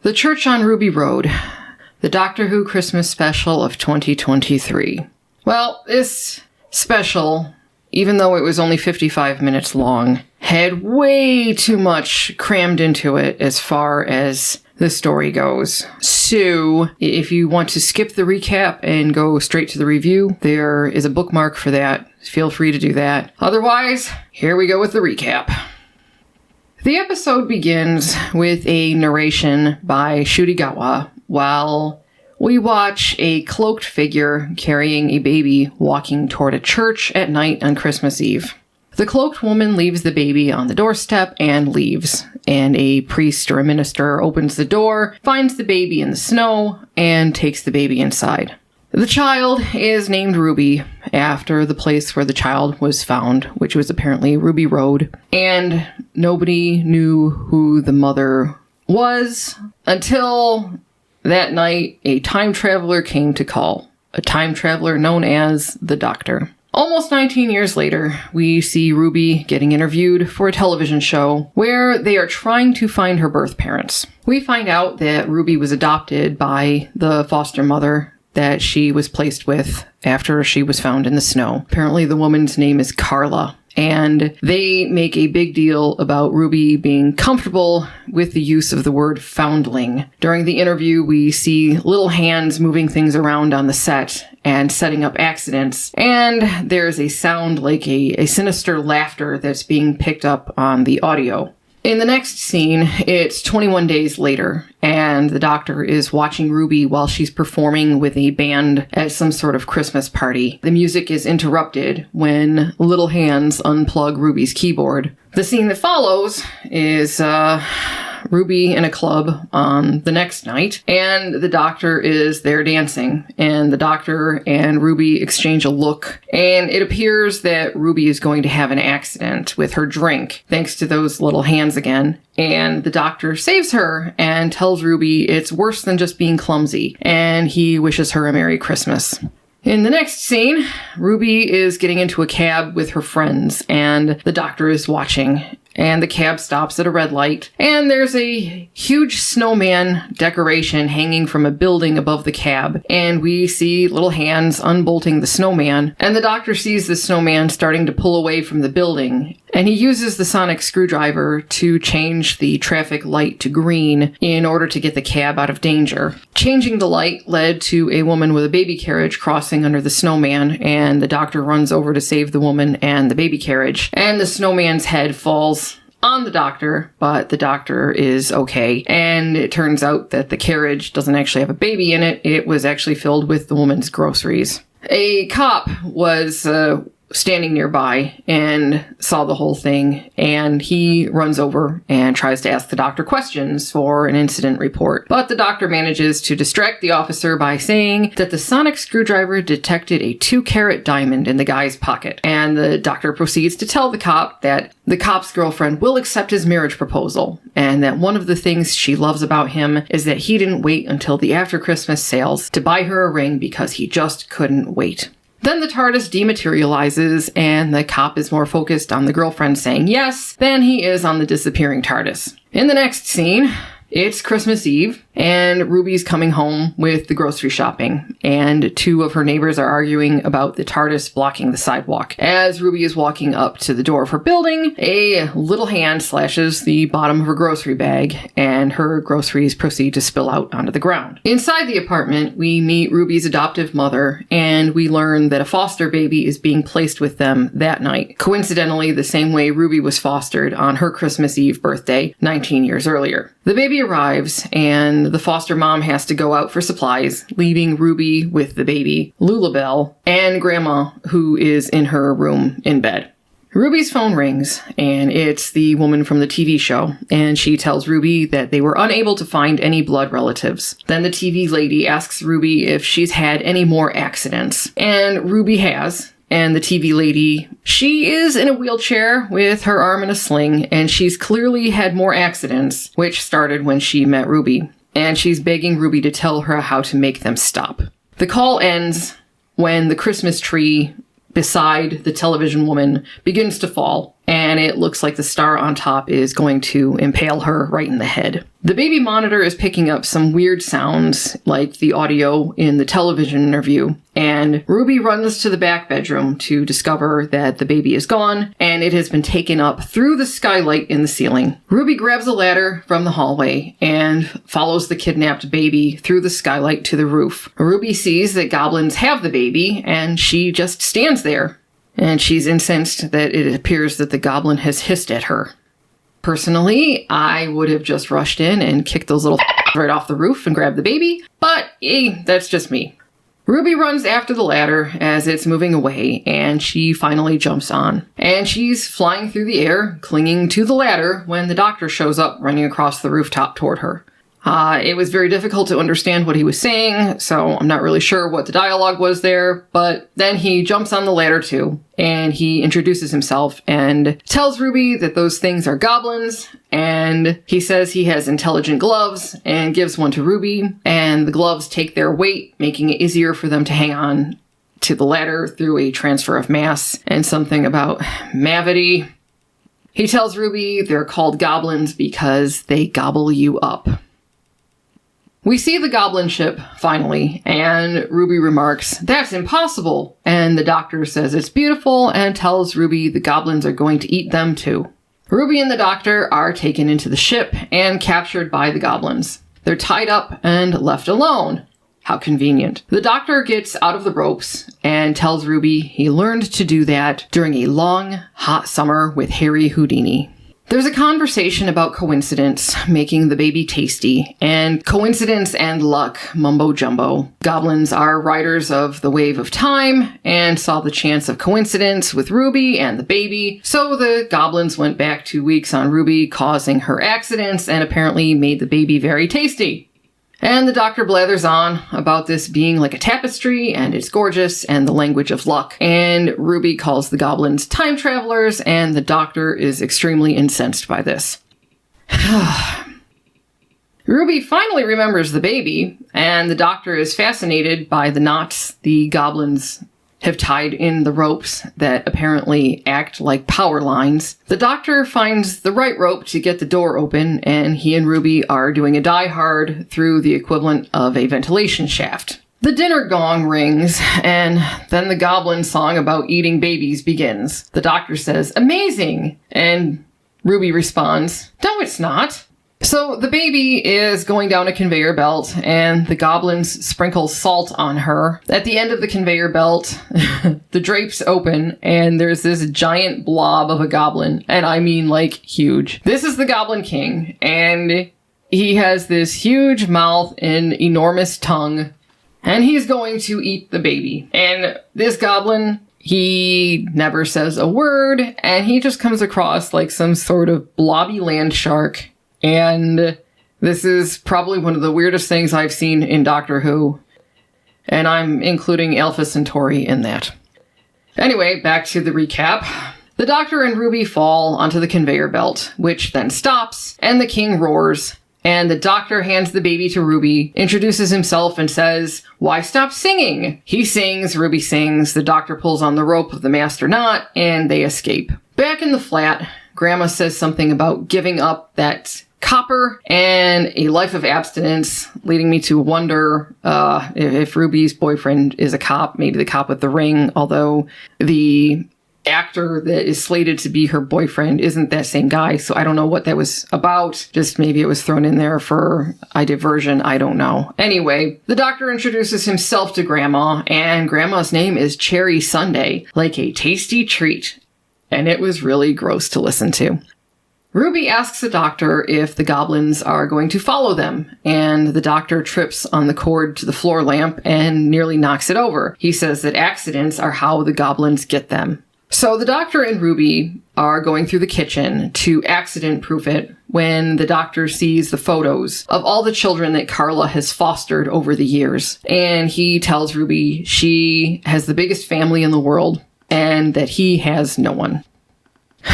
The Church on Ruby Road, the Doctor Who Christmas special of 2023. Well, this special, even though it was only 55 minutes long, had way too much crammed into it as far as the story goes. So, if you want to skip the recap and go straight to the review, there is a bookmark for that. Feel free to do that. Otherwise, here we go with the recap. The episode begins with a narration by Ncuti Gatwa while we watch a cloaked figure carrying a baby walking toward a church at night on Christmas Eve. The cloaked woman leaves the baby on the doorstep and leaves, and a priest or a minister opens the door, finds the baby in the snow, and takes the baby inside. The child is named Ruby, after the place where the child was found, which was apparently Ruby Road, and nobody knew who the mother was until that night a time traveler came to call, a time traveler known as the Doctor. Almost 19 years later, we see Ruby getting interviewed for a television show where they are trying to find her birth parents. We find out that Ruby was adopted by the foster mother that she was placed with after she was found in the snow. Apparently the woman's name is Carla, and they make a big deal about Ruby being comfortable with the use of the word foundling. During the interview, we see little hands moving things around on the set and setting up accidents, and there's a sound like a sinister laughter that's being picked up on the audio. In the next scene, it's 21 days later, and the Doctor is watching Ruby while she's performing with a band at some sort of Christmas party. The music is interrupted when little hands unplug Ruby's keyboard. The scene that follows is Ruby in a club on the next night, and the Doctor is there dancing, and the Doctor and Ruby exchange a look, and it appears that Ruby is going to have an accident with her drink, thanks to those little hands again, and the Doctor saves her and tells Ruby it's worse than just being clumsy, and he wishes her a Merry Christmas. In the next scene, Ruby is getting into a cab with her friends, and the Doctor is watching. And the cab stops at a red light, and there's a huge snowman decoration hanging from a building above the cab, and we see little hands unbolting the snowman, and the Doctor sees the snowman starting to pull away from the building, and he uses the sonic screwdriver to change the traffic light to green in order to get the cab out of danger. Changing the light led to a woman with a baby carriage crossing under the snowman, and the Doctor runs over to save the woman and the baby carriage, and the snowman's head falls on the Doctor, but the Doctor is okay. And it turns out that the carriage doesn't actually have a baby in it. It was actually filled with the woman's groceries. A cop was standing nearby and saw the whole thing, and he runs over and tries to ask the Doctor questions for an incident report. But the Doctor manages to distract the officer by saying that the sonic screwdriver detected a 2-carat diamond in the guy's pocket. And the Doctor proceeds to tell the cop that the cop's girlfriend will accept his marriage proposal, and that one of the things she loves about him is that he didn't wait until the after Christmas sales to buy her a ring because he just couldn't wait. Then the TARDIS dematerializes, and the cop is more focused on the girlfriend saying yes than he is on the disappearing TARDIS. In the next scene, it's Christmas Eve, and Ruby's coming home with the grocery shopping, and 2 of her neighbors are arguing about the TARDIS blocking the sidewalk. As Ruby is walking up to the door of her building, a little hand slashes the bottom of her grocery bag, and her groceries proceed to spill out onto the ground. Inside the apartment, we meet Ruby's adoptive mother, and we learn that a foster baby is being placed with them that night, coincidentally the same way Ruby was fostered on her Christmas Eve birthday 19 years earlier. The baby arrives, and the foster mom has to go out for supplies, leaving Ruby with the baby, Lulabelle, and Grandma, who is in her room in bed. Ruby's phone rings, and it's the woman from the TV show, and she tells Ruby that they were unable to find any blood relatives. Then the TV lady asks Ruby if she's had any more accidents, and Ruby has. And the TV lady, she is in a wheelchair with her arm in a sling, and she's clearly had more accidents, which started when she met Ruby. And she's begging Ruby to tell her how to make them stop. The call ends when the Christmas tree beside the television woman begins to fall, and it looks like the star on top is going to impale her right in the head. The baby monitor is picking up some weird sounds, like the audio in the television interview, and Ruby runs to the back bedroom to discover that the baby is gone, and it has been taken up through the skylight in the ceiling. Ruby grabs a ladder from the hallway and follows the kidnapped baby through the skylight to the roof. Ruby sees that goblins have the baby, and she just stands there. And she's incensed that it appears that the goblin has hissed at her. Personally, I would have just rushed in and kicked those little right off the roof and grabbed the baby, but that's just me. Ruby runs after the ladder as it's moving away, and she finally jumps on. And she's flying through the air, clinging to the ladder, when the doctor shows up running across the rooftop toward her. It was very difficult to understand what he was saying, so I'm not really sure what the dialogue was there, but then he jumps on the ladder too, and he introduces himself and tells Ruby that those things are goblins, and he says he has intelligent gloves and gives one to Ruby, and the gloves take their weight, making it easier for them to hang on to the ladder through a transfer of mass, and something about mavity. He tells Ruby they're called goblins because they gobble you up. We see the goblin ship, finally, and Ruby remarks, "That's impossible!" And the doctor says it's beautiful and tells Ruby the goblins are going to eat them too. Ruby and the doctor are taken into the ship and captured by the goblins. They're tied up and left alone. How convenient. The doctor gets out of the ropes and tells Ruby he learned to do that during a long, hot summer with Harry Houdini. There's a conversation about coincidence making the baby tasty, and coincidence and luck mumbo jumbo. Goblins are riders of the wave of time and saw the chance of coincidence with Ruby and the baby, so the goblins went back 2 weeks on Ruby, causing her accidents and apparently made the baby very tasty. And the doctor blathers on about this being like a tapestry, and it's gorgeous, and the language of luck. And Ruby calls the goblins time travelers, and the doctor is extremely incensed by this. Ruby finally remembers the baby, and the doctor is fascinated by the knots the goblins have tied in the ropes that apparently act like power lines. The doctor finds the right rope to get the door open, and he and Ruby are doing a die-hard through the equivalent of a ventilation shaft. The dinner gong rings, and then the goblin song about eating babies begins. The doctor says, "Amazing!" And Ruby responds, "No, it's not." So the baby is going down a conveyor belt, and the goblins sprinkle salt on her. At the end of the conveyor belt, the drapes open, and there's this giant blob of a goblin, and I mean like huge. This is the Goblin King, and he has this huge mouth and enormous tongue, and he's going to eat the baby. And this goblin, he never says a word, and he just comes across like some sort of blobby land shark. And this is probably one of the weirdest things I've seen in Doctor Who. And I'm including Alpha Centauri in that. Anyway, back to the recap. The Doctor and Ruby fall onto the conveyor belt, which then stops, and the king roars. And the Doctor hands the baby to Ruby, introduces himself, and says, "Why stop singing?" He sings, Ruby sings, the Doctor pulls on the rope of the master knot, and they escape. Back in the flat, Grandma says something about giving up that copper and a life of abstinence, leading me to wonder if Ruby's boyfriend is a cop, maybe the cop with the ring, although the actor that is slated to be her boyfriend isn't that same guy, so I don't know what that was about. Just maybe it was thrown in there for a diversion, I don't know. Anyway, the Doctor introduces himself to Grandma, and Grandma's name is Cherry Sundae, like a tasty treat. And it was really gross to listen to. Ruby asks the Doctor if the goblins are going to follow them, and the Doctor trips on the cord to the floor lamp and nearly knocks it over. He says that accidents are how the goblins get them. So the Doctor and Ruby are going through the kitchen to accident-proof it when the Doctor sees the photos of all the children that Carla has fostered over the years. And he tells Ruby she has the biggest family in the world and that he has no one.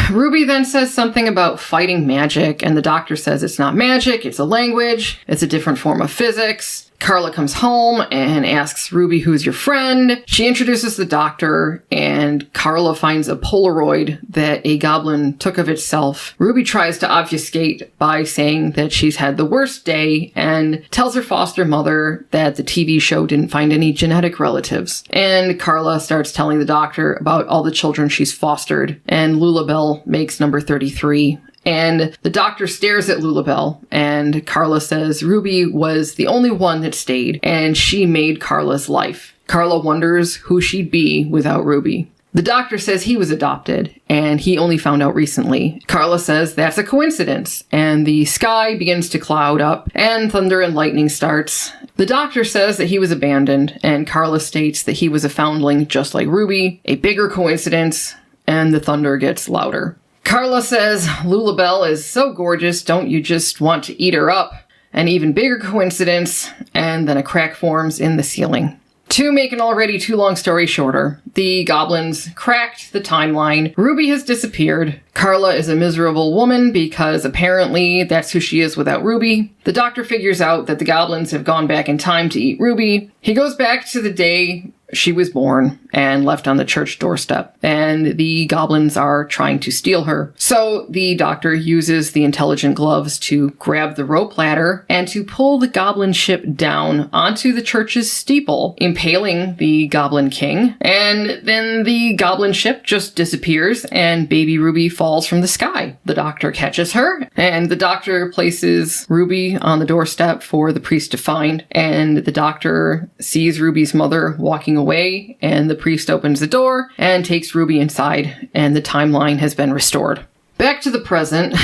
Ruby then says something about fighting magic, and the Doctor says it's not magic, it's a language, it's a different form of physics. Carla comes home and asks Ruby, who's your friend? She introduces the doctor, and Carla finds a Polaroid that a goblin took of itself. Ruby tries to obfuscate by saying that she's had the worst day and tells her foster mother that the TV show didn't find any genetic relatives. And Carla starts telling the doctor about all the children she's fostered, and Lulabelle makes number 33. And the doctor stares at Lulabelle, and Carla says Ruby was the only one that stayed, and she made Carla's life. Carla wonders who she'd be without Ruby. The doctor says he was adopted, and he only found out recently. Carla says that's a coincidence, and the sky begins to cloud up, and thunder and lightning starts. The doctor says that he was abandoned, and Carla states that he was a foundling just like Ruby. A bigger coincidence, and the thunder gets louder. Carla says Lulabelle is so gorgeous, don't you just want to eat her up? An even bigger coincidence, and then a crack forms in the ceiling. To make an already too long story shorter, the goblins cracked the timeline. Ruby has disappeared. Carla is a miserable woman because apparently that's who she is without Ruby. The doctor figures out that the goblins have gone back in time to eat Ruby. He goes back to the day she was born and left on the church doorstep, and the goblins are trying to steal her. So the doctor uses the intelligent gloves to grab the rope ladder and to pull the goblin ship down onto the church's steeple, impaling the goblin king. And then the goblin ship just disappears and baby Ruby falls from the sky. The doctor catches her, and the doctor places Ruby on the doorstep for the priest to find, and the doctor sees Ruby's mother walking away, and the priest opens the door and takes Ruby inside, and the timeline has been restored. Back to the present,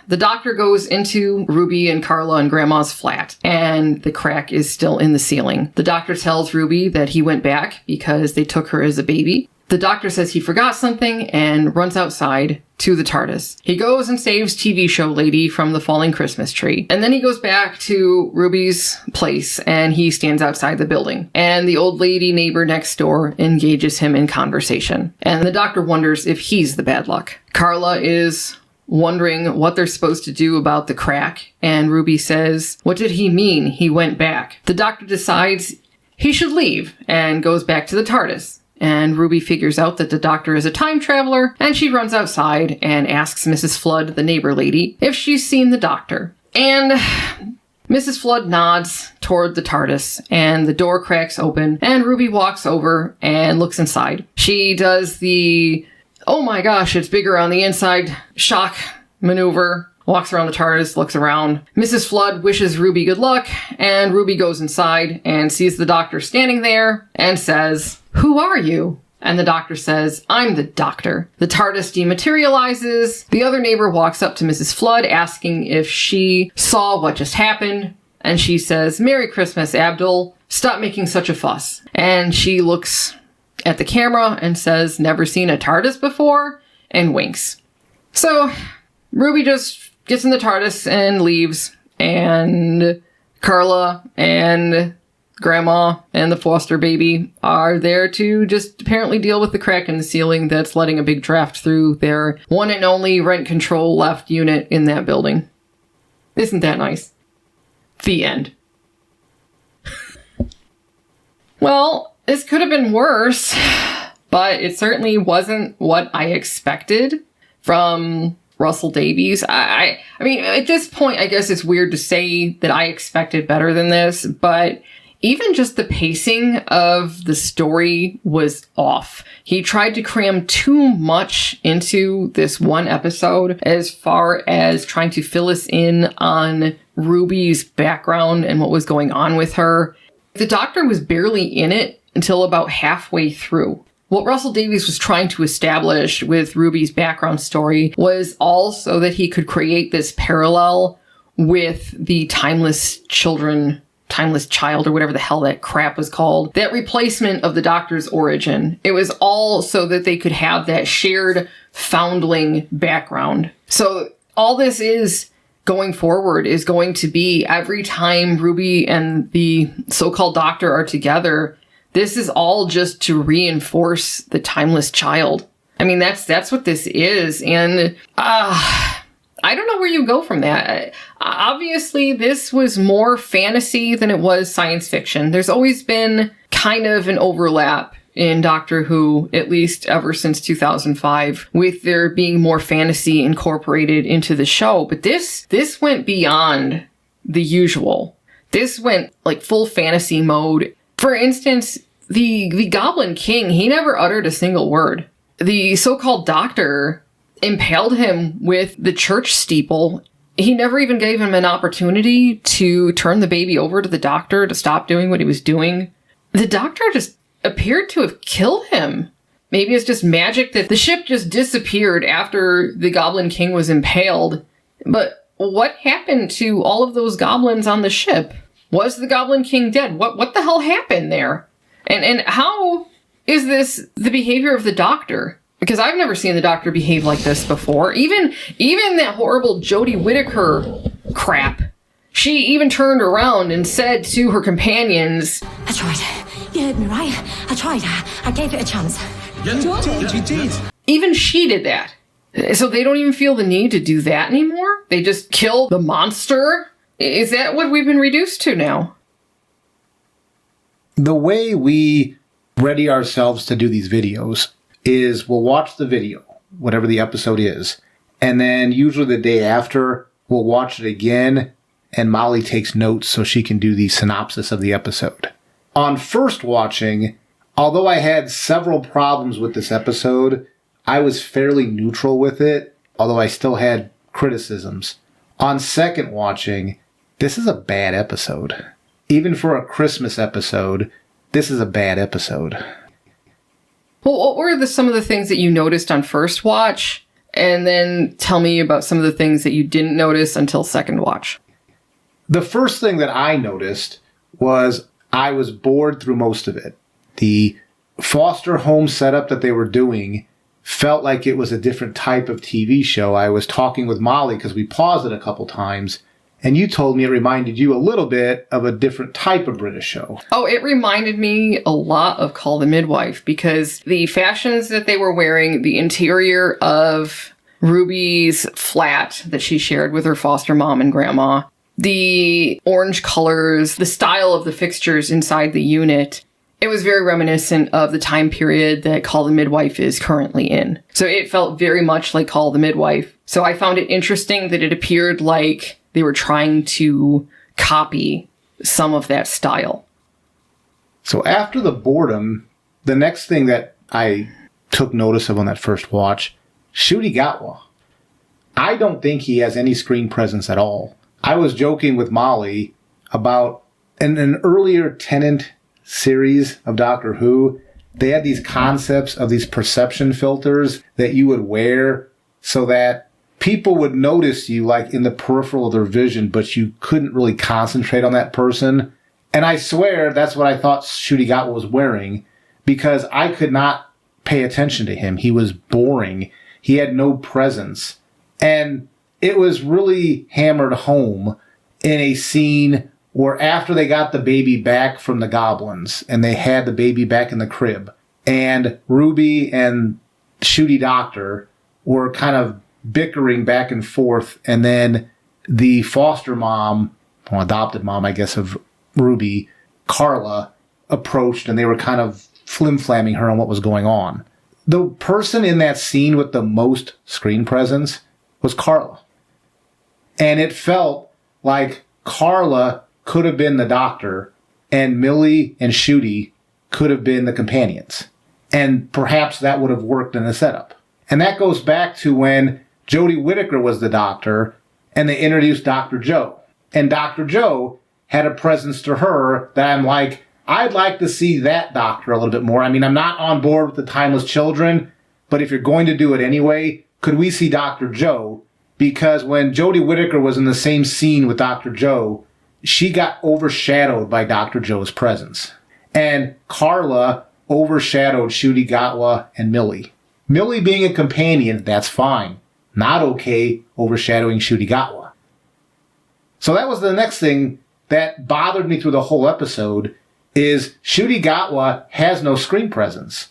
the doctor goes into Ruby and Carla and Grandma's flat, and the crack is still in the ceiling. The doctor tells Ruby that he went back because they took her as a baby. The doctor says he forgot something and runs outside to the TARDIS. He goes and saves TV show lady from the falling Christmas tree. And then he goes back to Ruby's place and he stands outside the building. And the old lady neighbor next door engages him in conversation. And the doctor wonders if he's the bad luck. Carla is wondering what they're supposed to do about the crack. And Ruby says, "What did he mean he went back?" The doctor decides he should leave and goes back to the TARDIS. And Ruby figures out that the doctor is a time traveler, and she runs outside and asks Mrs. Flood, the neighbor lady, if she's seen the doctor. And Mrs. Flood nods toward the TARDIS, and the door cracks open, and Ruby walks over and looks inside. She does the, "Oh my gosh, it's bigger on the inside," shock maneuver. Walks around the TARDIS, looks around. Mrs. Flood wishes Ruby good luck, and Ruby goes inside and sees the doctor standing there and says, "Who are you?" And the doctor says, "I'm the doctor." The TARDIS dematerializes. The other neighbor walks up to Mrs. Flood asking if she saw what just happened. And she says, "Merry Christmas, Abdul. Stop making such a fuss." And she looks at the camera and says, "Never seen a TARDIS before," and winks. So Ruby just gets in the TARDIS and leaves, and Carla and Grandma and the foster baby are there to just apparently deal with the crack in the ceiling that's letting a big draft through their one and only rent control left unit in that building. Isn't that nice? The end. Well, this could have been worse, but it certainly wasn't what I expected from Russell Davies. I mean, at this point, I guess it's weird to say that I expected better than this, but even just the pacing of the story was off. He tried to cram too much into this one episode as far as trying to fill us in on Ruby's background and what was going on with her. The doctor was barely in it until about halfway through. What Russell Davies was trying to establish with Ruby's background story was all so that he could create this parallel with the timeless child, or whatever the hell that crap was called. That replacement of the doctor's origin. It was all so that they could have that shared foundling background. So all this is going forward is going to be every time Ruby and the so-called doctor are together, this is all just to reinforce the timeless child. I mean, that's what this is. And I I don't know where you go from that. Obviously, this was more fantasy than it was science fiction. There's always been kind of an overlap in Doctor Who, at least ever since 2005, with there being more fantasy incorporated into the show. But this went beyond the usual. This went like full fantasy mode. For instance, the Goblin King, he never uttered a single word. The so-called doctor impaled him with the church steeple. He never even gave him an opportunity to turn the baby over to the doctor to stop doing what he was doing. The doctor just appeared to have killed him. Maybe it's just magic that the ship just disappeared after the Goblin King was impaled. But what happened to all of those goblins on the ship? Was the Goblin King dead? What the hell happened there? And how is this the behavior of the doctor? Because I've never seen the doctor behave like this before. Even that horrible Jodie Whittaker crap. She even turned around and said to her companions, I tried. You heard me, right? I tried. I gave it a chance. You did. Even she did that. So they don't even feel the need to do that anymore? They just kill the monster? Is that what we've been reduced to now? The way we ready ourselves to do these videos is we'll watch the video, whatever the episode is, and then usually the day after, we'll watch it again, and Molly takes notes so she can do the synopsis of the episode. On first watching, although I had several problems with this episode, I was fairly neutral with it, although I still had criticisms. On second watching, this is a bad episode. Even for a Christmas episode, this is a bad episode. Well, what were some of the things that you noticed on first watch? And then tell me about some of the things that you didn't notice until second watch. The first thing that I noticed was I was bored through most of it. The foster home setup that they were doing felt like it was a different type of TV show. I was talking with Molly because we paused it a couple times, and you told me it reminded you a little bit of a different type of British show. Oh, it reminded me a lot of Call the Midwife, because the fashions that they were wearing, the interior of Ruby's flat that she shared with her foster mom and grandma, the orange colors, the style of the fixtures inside the unit, it was very reminiscent of the time period that Call the Midwife is currently in. So it felt very much like Call the Midwife. So I found it interesting that it appeared like they were trying to copy some of that style. So after the boredom, the next thing that I took notice of on that first watch, Ncuti Gatwa. I don't think he has any screen presence at all. I was joking with Molly about in an earlier Tennant series of Doctor Who, they had these concepts of these perception filters that you would wear so that people would notice you like in the peripheral of their vision, but you couldn't really concentrate on that person. And I swear that's what I thought Ncuti Gatwa was wearing, because I could not pay attention to him. He was boring. He had no presence. And it was really hammered home in a scene where after they got the baby back from the goblins and they had the baby back in the crib, and Ruby and Ncuti Doctor were kind of bickering back and forth, and then the foster mom, well, adopted mom, I guess, of Ruby, Carla, approached, and they were kind of flim-flamming her on what was going on. The person in that scene with the most screen presence was Carla. And it felt like Carla could have been the doctor, and Millie and Ncuti could have been the companions. And perhaps that would have worked in the setup. And that goes back to when Jodie Whittaker was the doctor, and they introduced Dr. Joe. And Dr. Joe had a presence to her that I'm like, I'd like to see that doctor a little bit more. I mean, I'm not on board with the Timeless Children, but if you're going to do it anyway, could we see Dr. Joe? Because when Jodie Whittaker was in the same scene with Dr. Joe, she got overshadowed by Dr. Joe's presence. And Carla overshadowed Ncuti Gatwa and Millie. Millie being a companion, that's fine. Not okay overshadowing Ncuti Gatwa. So that was the next thing that bothered me through the whole episode, is Ncuti Gatwa has no screen presence.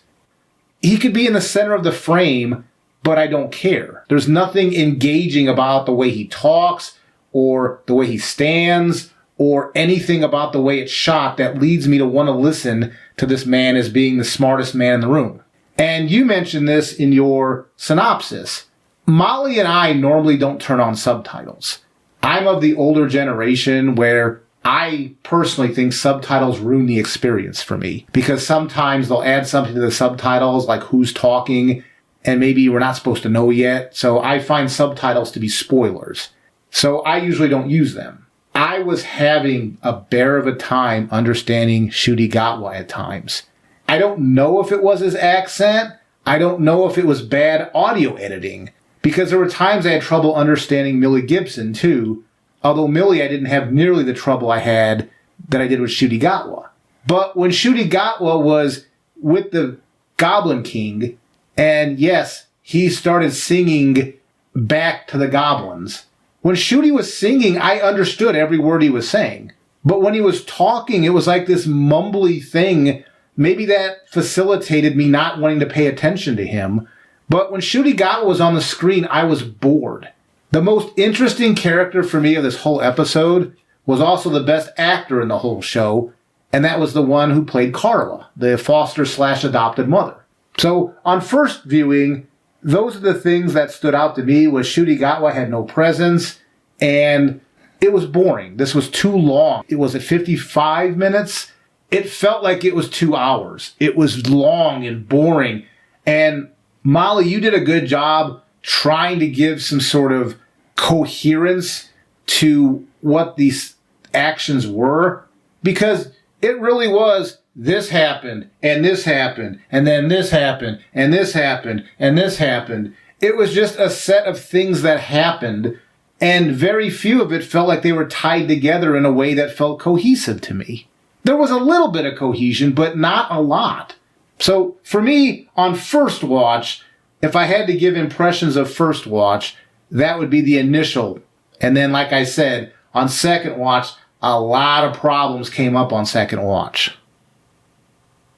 He could be in the center of the frame, but I don't care. There's nothing engaging about the way he talks or the way he stands or anything about the way it's shot that leads me to want to listen to this man as being the smartest man in the room. And you mentioned this in your synopsis. Molly and I normally don't turn on subtitles. I'm of the older generation where I personally think subtitles ruin the experience for me, because sometimes they'll add something to the subtitles, like who's talking, and maybe we're not supposed to know yet. So I find subtitles to be spoilers. So I usually don't use them. I was having a bear of a time understanding Ncuti Gatwa at times. I don't know if it was his accent. I don't know if it was bad audio editing, because there were times I had trouble understanding Millie Gibson too. Although Millie, I didn't have nearly the trouble I had that I did with Ncuti Gatwa. But when Ncuti Gatwa was with the Goblin King, and yes, he started singing back to the goblins. When Ncuti was singing, I understood every word he was saying. But when he was talking, it was like this mumbly thing. Maybe that facilitated me not wanting to pay attention to him. But when Ncuti Gatwa was on the screen, I was bored. The most interesting character for me of this whole episode was also the best actor in the whole show, and that was the one who played Carla, the foster/adopted mother. So on first viewing, those are the things that stood out to me. Was Ncuti Gatwa had no presence, and it was boring. This was too long. It was at 55 minutes. It felt like it was 2 hours. It was long and boring. And Molly, you did a good job trying to give some sort of coherence to what these actions were, because it really was this happened, and this happened, and then this happened, and this happened, and this happened. It was just a set of things that happened, and very few of it felt like they were tied together in a way that felt cohesive to me. There was a little bit of cohesion, but not a lot. So for me, on first watch, if I had to give impressions of first watch, that would be the initial. And then, like I said, on second watch, a lot of problems came up on second watch.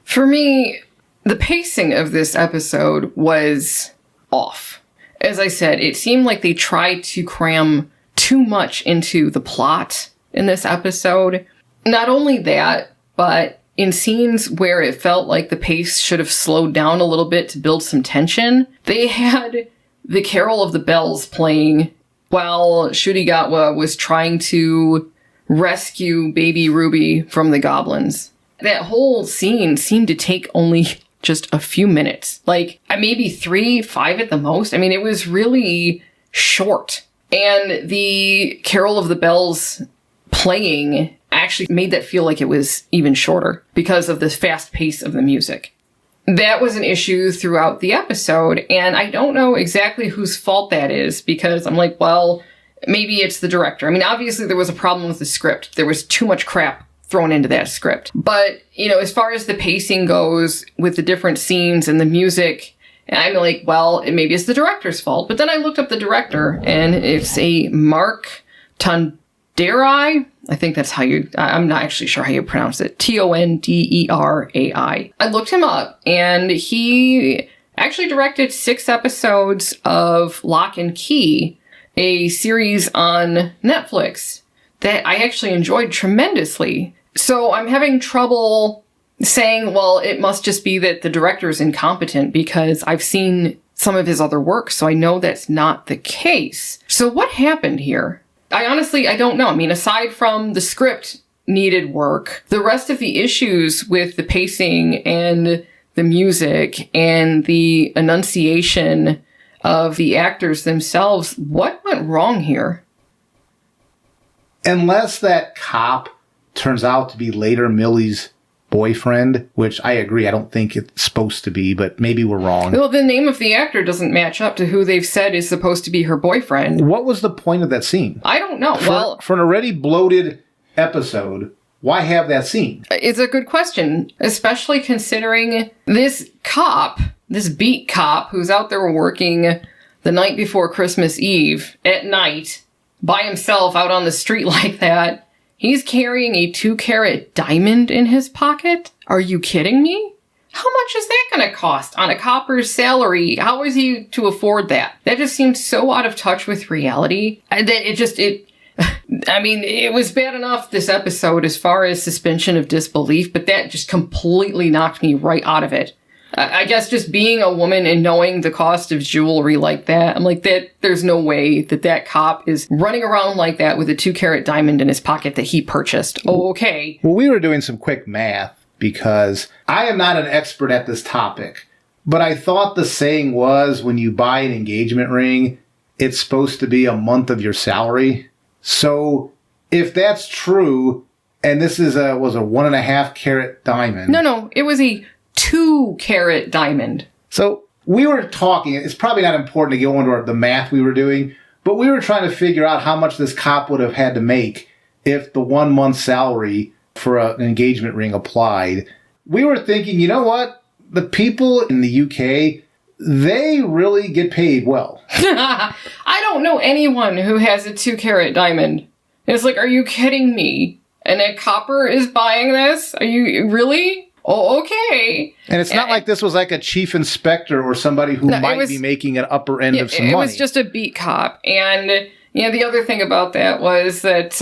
For me, the pacing of this episode was off. As I said, it seemed like they tried to cram too much into the plot in this episode. Not only that, but in scenes where it felt like the pace should have slowed down a little bit to build some tension, they had the Carol of the Bells playing while Ncuti Gatwa was trying to rescue baby Ruby from the goblins. That whole scene seemed to take only just a few minutes. Like, maybe 3, 5 at the most. I mean, it was really short. And the Carol of the Bells playing actually made that feel like it was even shorter because of the fast pace of the music. That was an issue throughout the episode, and I don't know exactly whose fault that is, because I'm like, well, maybe it's the director. I mean, obviously there was a problem with the script. There was too much crap thrown into that script. But, as far as the pacing goes with the different scenes and the music, I'm like, well, maybe it's the director's fault. But then I looked up the director, and it's a Mark Tonderai. I think that's I'm not actually sure how you pronounce it. Tonderai. I looked him up, and he actually directed 6 episodes of Lock and Key, a series on Netflix that I actually enjoyed tremendously. So I'm having trouble saying, well, it must just be that the director is incompetent, because I've seen some of his other work, so I know that's not the case. So what happened here? I don't know. I mean, aside from the script needed work, the rest of the issues with the pacing and the music and the enunciation of the actors themselves, what went wrong here? Unless that cop turns out to be later Millie's boyfriend, which I agree, I don't think it's supposed to be, but maybe we're wrong. Well, the name of the actor doesn't match up to who they've said is supposed to be her boyfriend. What was the point of that scene? I don't know. For an already bloated episode, why have that scene? It's a good question, especially considering this cop, this beat cop who's out there working the night before Christmas Eve at night by himself out on the street like that. He's carrying a 2-carat diamond in his pocket? Are you kidding me? how much is that going to cost on a copper's salary? How is he to afford that? That just seemed so out of touch with reality. And then it was bad enough this episode as far as suspension of disbelief, but that just completely knocked me right out of it. I guess just being a woman and knowing the cost of jewelry like that, I'm like, there's no way that cop is running around like that with a 2-carat diamond in his pocket that he purchased. Oh, okay. Well, we were doing some quick math because I am not an expert at this topic, but I thought the saying was when you buy an engagement ring, it's supposed to be a month of your salary. So if that's true, and this was a 1.5 carat diamond. No, it was a 2-carat diamond. So we were talking, it's probably not important to go into the math we were doing, but we were trying to figure out how much this cop would have had to make if the 1 month salary for an engagement ring applied. We were thinking, you know what? The people in the UK, they really get paid well. I don't know anyone who has a 2-carat diamond. It's like, are you kidding me? And a copper is buying this? Are you really? Oh, okay. And it's not like this was like a chief inspector or somebody who might be making an upper end of some money. It was just a beat cop. And the other thing about that was that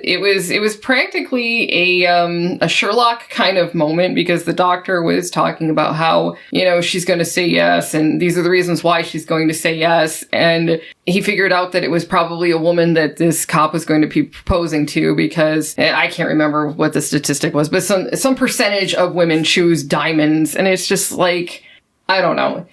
it was practically a Sherlock kind of moment, because the doctor was talking about how, she's going to say yes, and these are the reasons why she's going to say yes. And he figured out that it was probably a woman that this cop was going to be proposing to, because I can't remember what the statistic was, but some percentage of women choose diamonds. And it's just like, I don't know.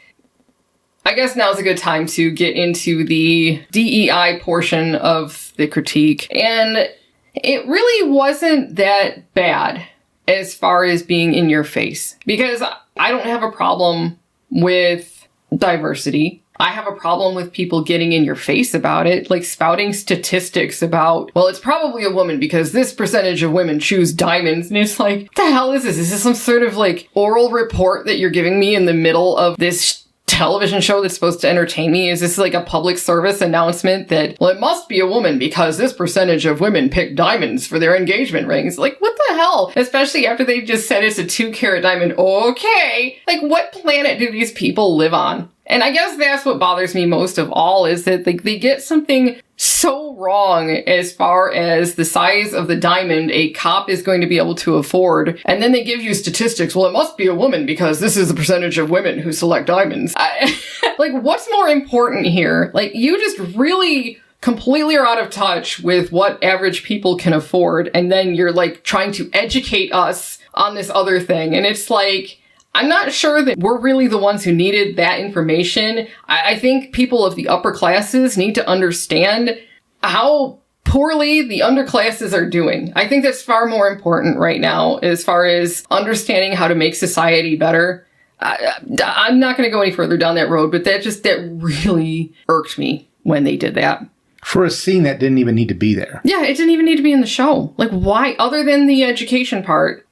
I guess now's a good time to get into the DEI portion of the critique. And it really wasn't that bad as far as being in your face, because I don't have a problem with diversity. I have a problem with people getting in your face about it, like spouting statistics about, well, it's probably a woman because this percentage of women choose diamonds. And it's like, what the hell is this? Is this some sort of like oral report that you're giving me in the middle of this television show that's supposed to entertain me? Is this like a public service announcement that, well, it must be a woman because this percentage of women pick diamonds for their engagement rings? Like, what the hell? Especially after they just said it's a 2-carat diamond. Okay. Like, what planet do these people live on? And I guess that's what bothers me most of all, is that they get something so wrong as far as the size of the diamond a cop is going to be able to afford. And then they give you statistics. Well, it must be a woman because this is the percentage of women who select diamonds. Like, what's more important here? Like, you just really completely are out of touch with what average people can afford. And then you're like trying to educate us on this other thing. And it's like, I'm not sure that we're really the ones who needed that information. I think people of the upper classes need to understand how poorly the underclasses are doing. I think that's far more important right now as far as understanding how to make society better. I'm not going to go any further down that road, but that really irked me when they did that. For a scene that didn't even need to be there. Yeah, it didn't even need to be in the show. Like, why? Other than the education part.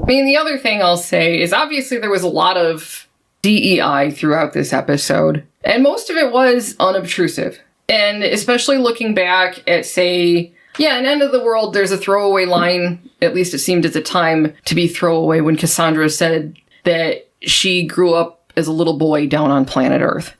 I mean, the other thing I'll say is obviously there was a lot of DEI throughout this episode, and most of it was unobtrusive. And especially looking back at, say, in End of the World, there's a throwaway line, at least it seemed at the time to be throwaway, when Cassandra said that she grew up as a little boy down on planet Earth.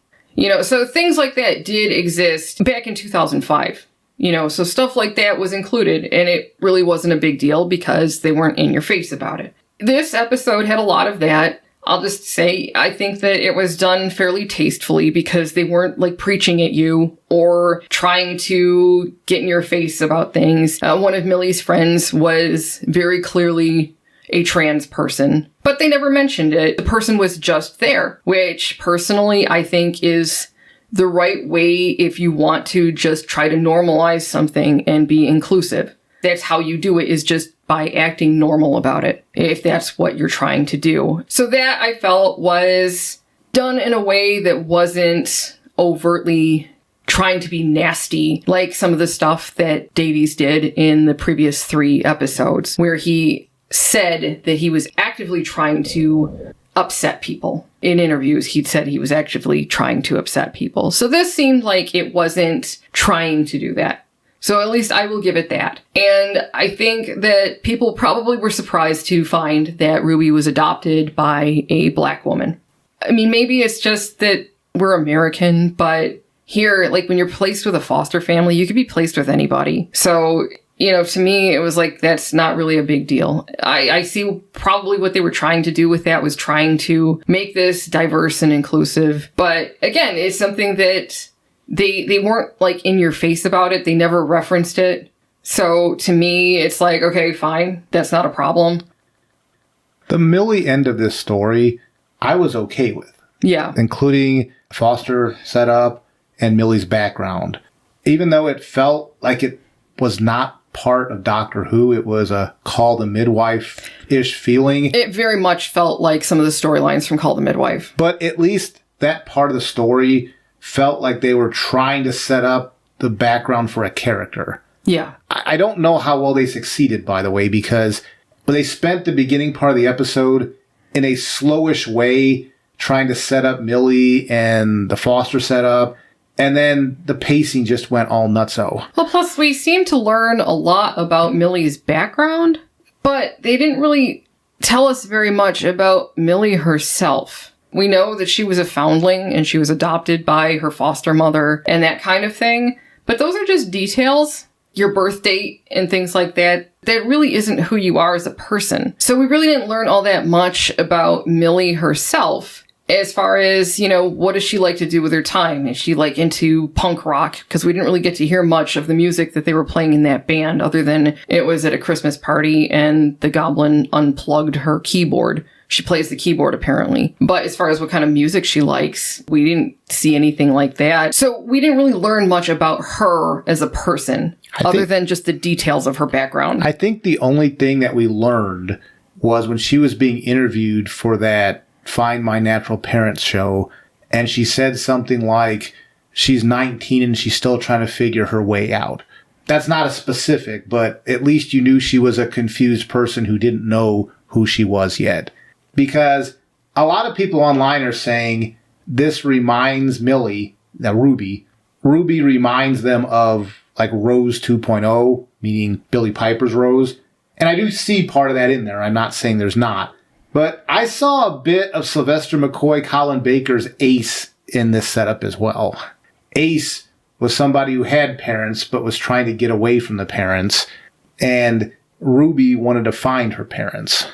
So things like that did exist back in 2005. So stuff like that was included, and it really wasn't a big deal because they weren't in your face about it. This episode had a lot of that. I'll just say, I think that it was done fairly tastefully because they weren't like preaching at you or trying to get in your face about things. One of Millie's friends was very clearly a trans person, but they never mentioned it. The person was just there, which personally I think is the right way if you want to just try to normalize something and be inclusive. That's how you do it, is just by acting normal about it, if that's what you're trying to do. So that, I felt, was done in a way that wasn't overtly trying to be nasty, like some of the stuff that Davies did in the previous 3 episodes, where he said that he was actively trying to upset people. In interviews, he'd said he was actively trying to upset people. So this seemed like it wasn't trying to do that. So at least I will give it that. And I think that people probably were surprised to find that Ruby was adopted by a black woman. I mean, maybe it's just that we're American, but here, like when you're placed with a foster family, you could be placed with anybody. So, you know, to me, it was like, that's not really a big deal. I see probably what they were trying to do with that was trying to make this diverse and inclusive. But again, it's something that they weren't like in your face about it. They never referenced it. So to me, it's like, okay, fine. That's not a problem. The Millie end of this story, I was okay with. Yeah. Including foster setup and Millie's background. Even though it felt like it was not part of Doctor Who, it was a Call the Midwife-ish feeling. It very much felt like some of the storylines from Call the Midwife. But at least that part of the story felt like they were trying to set up the background for a character. Yeah. I don't know how well they succeeded, by the way, because they spent the beginning part of the episode in a slowish way trying to set up Millie and the foster setup, and then the pacing just went all nutso. Well, plus we seem to learn a lot about Millie's background, but they didn't really tell us very much about Millie herself. We know that she was a foundling and she was adopted by her foster mother and that kind of thing. But those are just details, your birth date and things like that. That really isn't who you are as a person. So we really didn't learn all that much about Millie herself. As far as, you know, what does she like to do with her time? Is she like into punk rock? Because we didn't really get to hear much of the music that they were playing in that band other than it was at a Christmas party and the goblin unplugged her keyboard. She plays the keyboard, apparently. But as far as what kind of music she likes, we didn't see anything like that. So we didn't really learn much about her as a person, other than just the details of her background. I think the only thing that we learned was when she was being interviewed for that Find My Natural Parents show, and she said something like, she's 19 and she's still trying to figure her way out. That's not a specific, but at least you knew she was a confused person who didn't know who she was yet. Because a lot of people online are saying this reminds Millie, now Ruby reminds them of like Rose 2.0, meaning Billie Piper's Rose. And I do see part of that in there. I'm not saying there's not. But I saw a bit of Sylvester McCoy, Colin Baker's Ace in this setup as well. Ace was somebody who had parents but was trying to get away from the parents. And Ruby wanted to find her parents.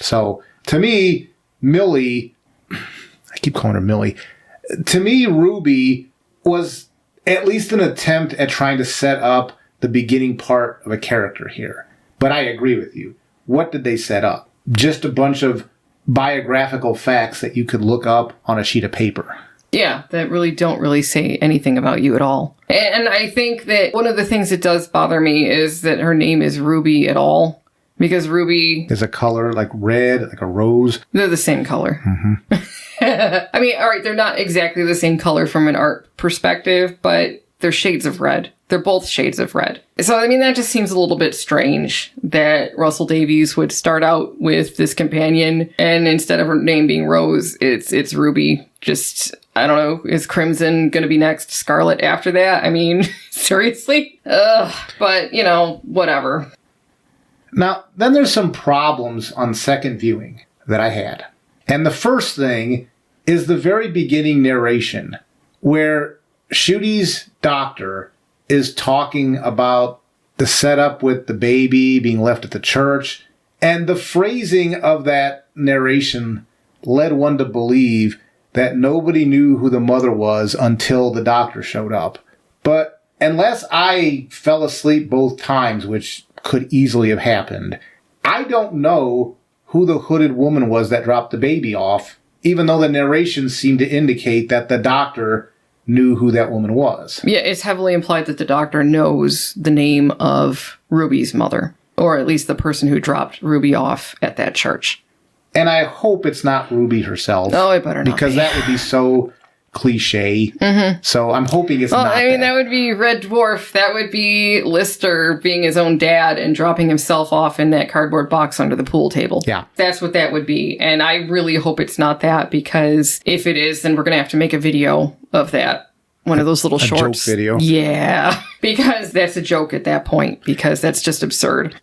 So to me, Millie, I keep calling her Millie. To me, Ruby was at least an attempt at trying to set up the beginning part of a character here. But I agree with you. What did they set up? Just a bunch of biographical facts that you could look up on a sheet of paper. Yeah, that really don't really say anything about you at all. And I think that one of the things that does bother me is that her name is Ruby at all. Because Ruby is a color like red, like a rose. They're the same color. Mm-hmm. I mean, all right, they're not exactly the same color from an art perspective, but they're shades of red. They're both shades of red. So, I mean, that just seems a little bit strange that Russell Davies would start out with this companion, and instead of her name being Rose, it's Ruby. Just, I don't know, is Crimson going to be next? Scarlet after that? I mean, seriously? But, you know, whatever. Now, then there's some problems on second viewing that I had. And the first thing is the very beginning narration, where Ncuti's doctor is talking about the setup with the baby being left at the church. And the phrasing of that narration led one to believe that nobody knew who the mother was until the doctor showed up. But unless I fell asleep both times, which could easily have happened, I don't know who the hooded woman was that dropped the baby off, even though the narration seemed to indicate that the doctor knew who that woman was. Yeah, it's heavily implied that the doctor knows the name of Ruby's mother, or at least the person who dropped Ruby off at that church. And I hope it's not Ruby herself. Oh, it better not because be. That would be so cliche. Mm-hmm. So I'm hoping it's not I mean, that would be Red Dwarf. That would be Lister being his own dad and dropping himself off in that cardboard box under the pool table. Yeah. That's what that would be. And I really hope it's not that, because if it is, then we're going to have to make a video of that one of those little shorts. Joke video. Yeah, because that's a joke at that point, because that's just absurd.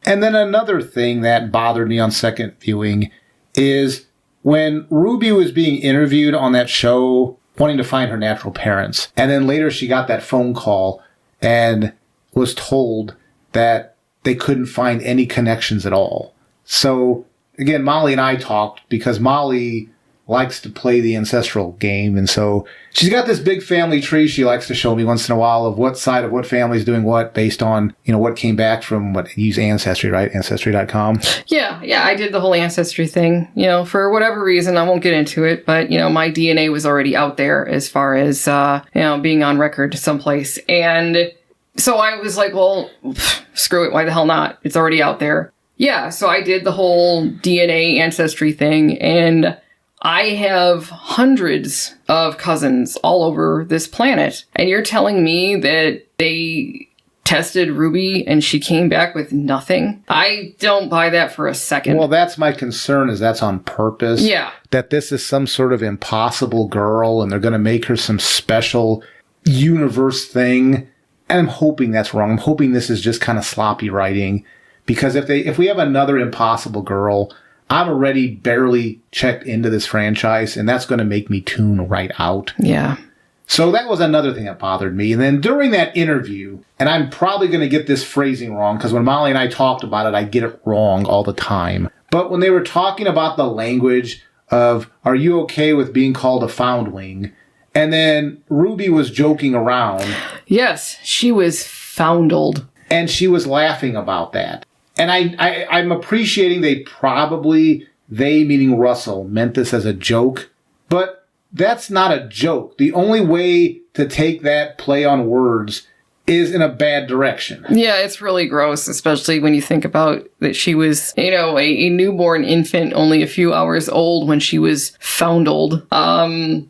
And then another thing that bothered me on second viewing is when Ruby was being interviewed on that show, wanting to find her natural parents. And then later she got that phone call and was told that they couldn't find any connections at all. So, again, Molly and I talked because Molly likes to play the ancestral game. And so she's got this big family tree she likes to show me once in a while of what side of what family is doing what based on, what came back from you use Ancestry, right? Ancestry.com. Yeah, I did the whole Ancestry thing. For whatever reason, I won't get into it, but, my DNA was already out there as far as, being on record someplace. And so I was like, well, screw it. Why the hell not? It's already out there. Yeah, so I did the whole DNA Ancestry thing, and I have hundreds of cousins all over this planet. And you're telling me that they tested Ruby and she came back with nothing? I don't buy that for a second. Well, that's my concern, is that's on purpose. Yeah. That this is some sort of impossible girl and they're going to make her some special universe thing. And I'm hoping that's wrong. I'm hoping this is just kind of sloppy writing. Because if we have another impossible girl, I'm already barely checked into this franchise, and that's going to make me tune right out. Yeah. So that was another thing that bothered me. And then during that interview, and I'm probably going to get this phrasing wrong, because when Molly and I talked about it, I get it wrong all the time. But when they were talking about the language of, are you okay with being called a foundling? And then Ruby was joking around. Yes, she was foundled. And she was laughing about that. And I'm appreciating they meaning Russell, meant this as a joke. But that's not a joke. The only way to take that play on words is in a bad direction. Yeah, it's really gross, especially when you think about that she was, a newborn infant, only a few hours old when she was foundled. That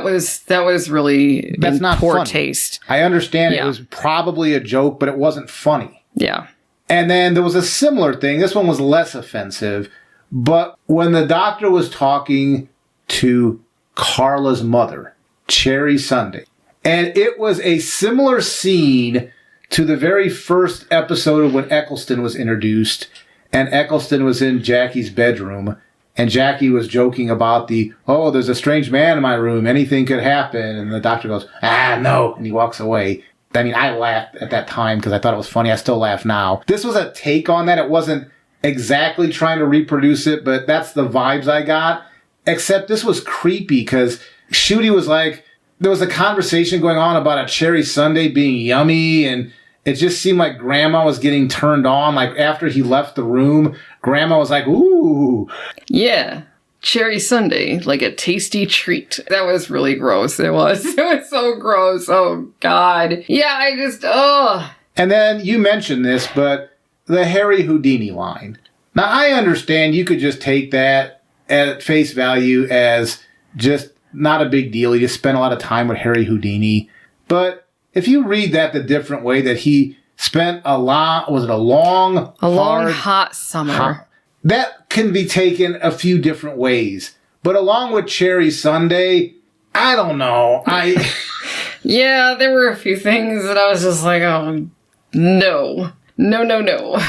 was really that's not poor funny. Taste. I understand It was probably a joke, but it wasn't funny. Yeah. And then there was a similar thing. This one was less offensive. But when the doctor was talking to Carla's mother, Cherry Sunday, and it was a similar scene to the very first episode of when Eccleston was introduced, and Eccleston was in Jackie's bedroom, and Jackie was joking about there's a strange man in my room, anything could happen, and the doctor goes, no, and he walks away. I mean, I laughed at that time because I thought it was funny. I still laugh now. This was a take on that. It wasn't exactly trying to reproduce it, but that's the vibes I got. Except this was creepy because Ncuti was like, there was a conversation going on about a cherry sundae being yummy, and it just seemed like Grandma was getting turned on. Like after he left the room, Grandma was like, ooh. Yeah. Cherry sundae, like a tasty treat. That was really gross. It was so gross. Oh, God. Yeah, And then you mentioned this, but the Harry Houdini line. Now, I understand you could just take that at face value as just not a big deal. You just spent a lot of time with Harry Houdini. But if you read that the different way, that he spent a long, hot summer. That can be taken a few different ways. But along with Cherry Sunday, I don't know. Yeah, there were a few things that I was just like, oh, no. No.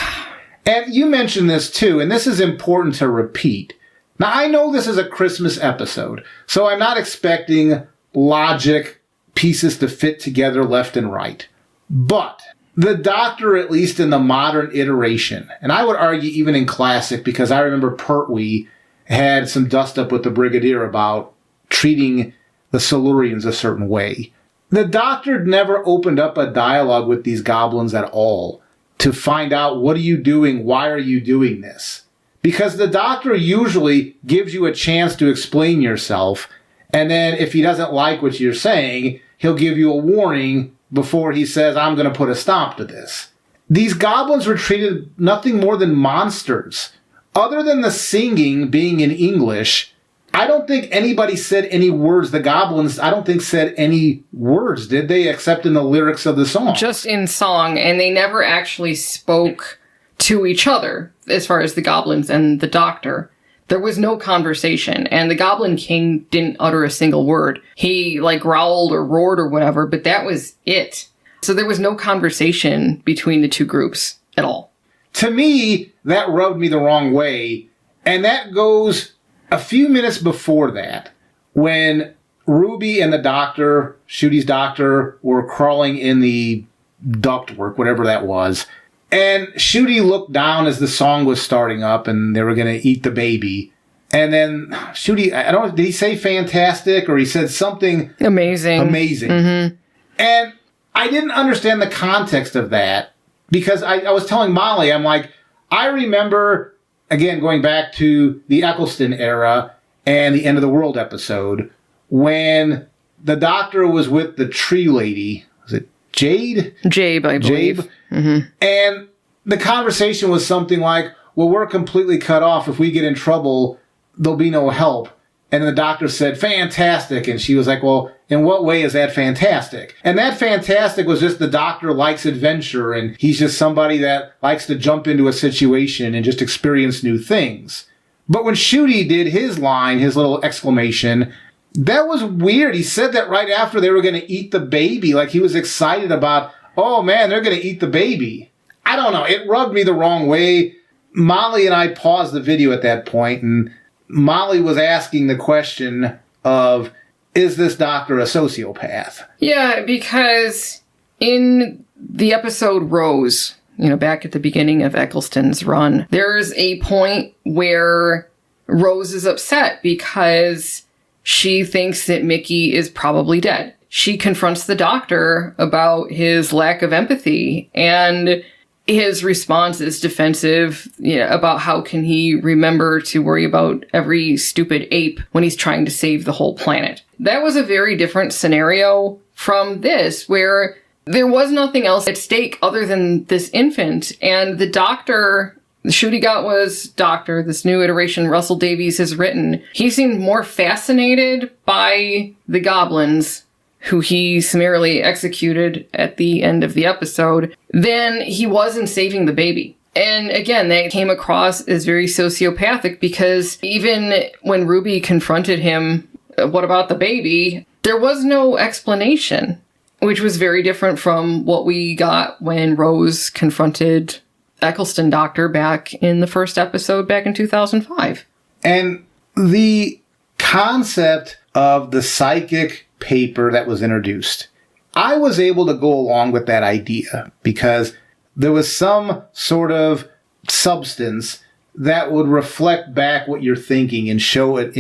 And you mentioned this too, and this is important to repeat. Now, I know this is a Christmas episode, so I'm not expecting logic pieces to fit together left and right. But the Doctor, at least in the modern iteration, and I would argue even in classic, because I remember Pertwee had some dust up with the Brigadier about treating the Silurians a certain way. The Doctor never opened up a dialogue with these goblins at all to find out, what are you doing? Why are you doing this? Because the Doctor usually gives you a chance to explain yourself, and then if he doesn't like what you're saying, he'll give you a warning before he says, I'm going to put a stop to this. These goblins were treated nothing more than monsters. Other than the singing being in English, I don't think anybody said any words. The goblins, I don't think, said any words, did they? Except in the lyrics of the song. Just in song, and they never actually spoke to each other, as far as the goblins and the Doctor. There was no conversation, and the Goblin King didn't utter a single word. He, like, growled or roared or whatever, but that was it. So there was no conversation between the two groups at all. To me, that rubbed me the wrong way, and that goes a few minutes before that, when Ruby and the doctor, Ncuti's doctor, were crawling in the ductwork, whatever that was. And Ncuti looked down as the song was starting up and they were going to eat the baby. And then Ncuti, I don't know, did he say fantastic or he said something amazing? Mm-hmm. And I didn't understand the context of that because I was telling Molly, I'm like, I remember, again, going back to the Eccleston era and the End of the World episode, when the doctor was with the tree lady. Was it Jade? Jabe, I believe. Jabe. Mm-hmm. And the conversation was something like, well, we're completely cut off. If we get in trouble, there'll be no help. And the doctor said, fantastic. And she was like, well, in what way is that fantastic? And that fantastic was just the doctor likes adventure. And he's just somebody that likes to jump into a situation and just experience new things. But when Ncuti did his line, his little exclamation, that was weird. He said that right after they were going to eat the baby. Like he was excited about, oh man, they're going to eat the baby. I don't know. It rubbed me the wrong way. Molly and I paused the video at that point, and Molly was asking the question of, is this doctor a sociopath? Yeah, because in the episode Rose, back at the beginning of Eccleston's run, there's a point where Rose is upset because she thinks that Mickey is probably dead. She confronts the doctor about his lack of empathy, and his response is defensive, about how can he remember to worry about every stupid ape when he's trying to save the whole planet. That was a very different scenario from this, where there was nothing else at stake other than this infant, and the doctor, Ncuti Gatwa's doctor, this new iteration Russell Davies has written, he seemed more fascinated by the goblins, who he summarily executed at the end of the episode, than he was in saving the baby. And again, that came across as very sociopathic because even when Ruby confronted him, what about the baby? There was no explanation, which was very different from what we got when Rose confronted Eccleston Doctor back in the first episode back in 2005. And the concept of the psychic paper that was introduced, I was able to go along with that idea because there was some sort of substance that would reflect back what you're thinking and show it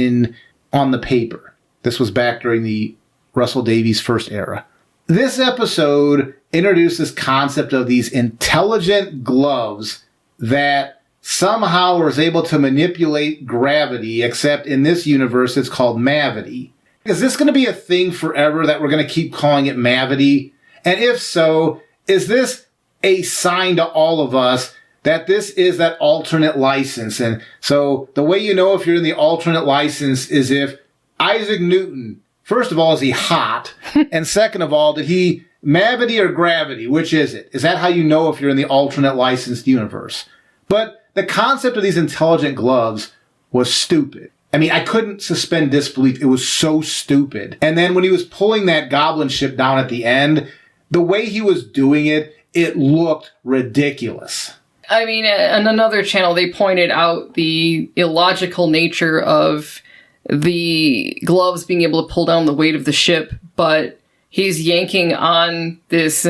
on the paper. This was back during the Russell Davies first era. This episode introduced this concept of these intelligent gloves that somehow was able to manipulate gravity, except in this universe it's called Mavity. Is this going to be a thing forever that we're going to keep calling it Mavity? And if so, is this a sign to all of us that this is that alternate license? And so the way you know if you're in the alternate license is if Isaac Newton, first of all, is he hot? And second of all, did he Mavity or gravity? Which is it? Is that how you know if you're in the alternate licensed universe? But the concept of these intelligent gloves was stupid. I mean, I couldn't suspend disbelief. It was so stupid. And then when he was pulling that goblin ship down at the end, the way he was doing it, it looked ridiculous. I mean, on another channel, they pointed out the illogical nature of the gloves being able to pull down the weight of the ship, but he's yanking on this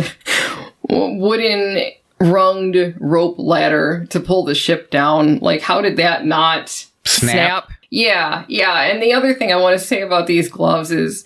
wooden runged rope ladder to pull the ship down. Like, how did that not snap? Yeah. And the other thing I want to say about these gloves is,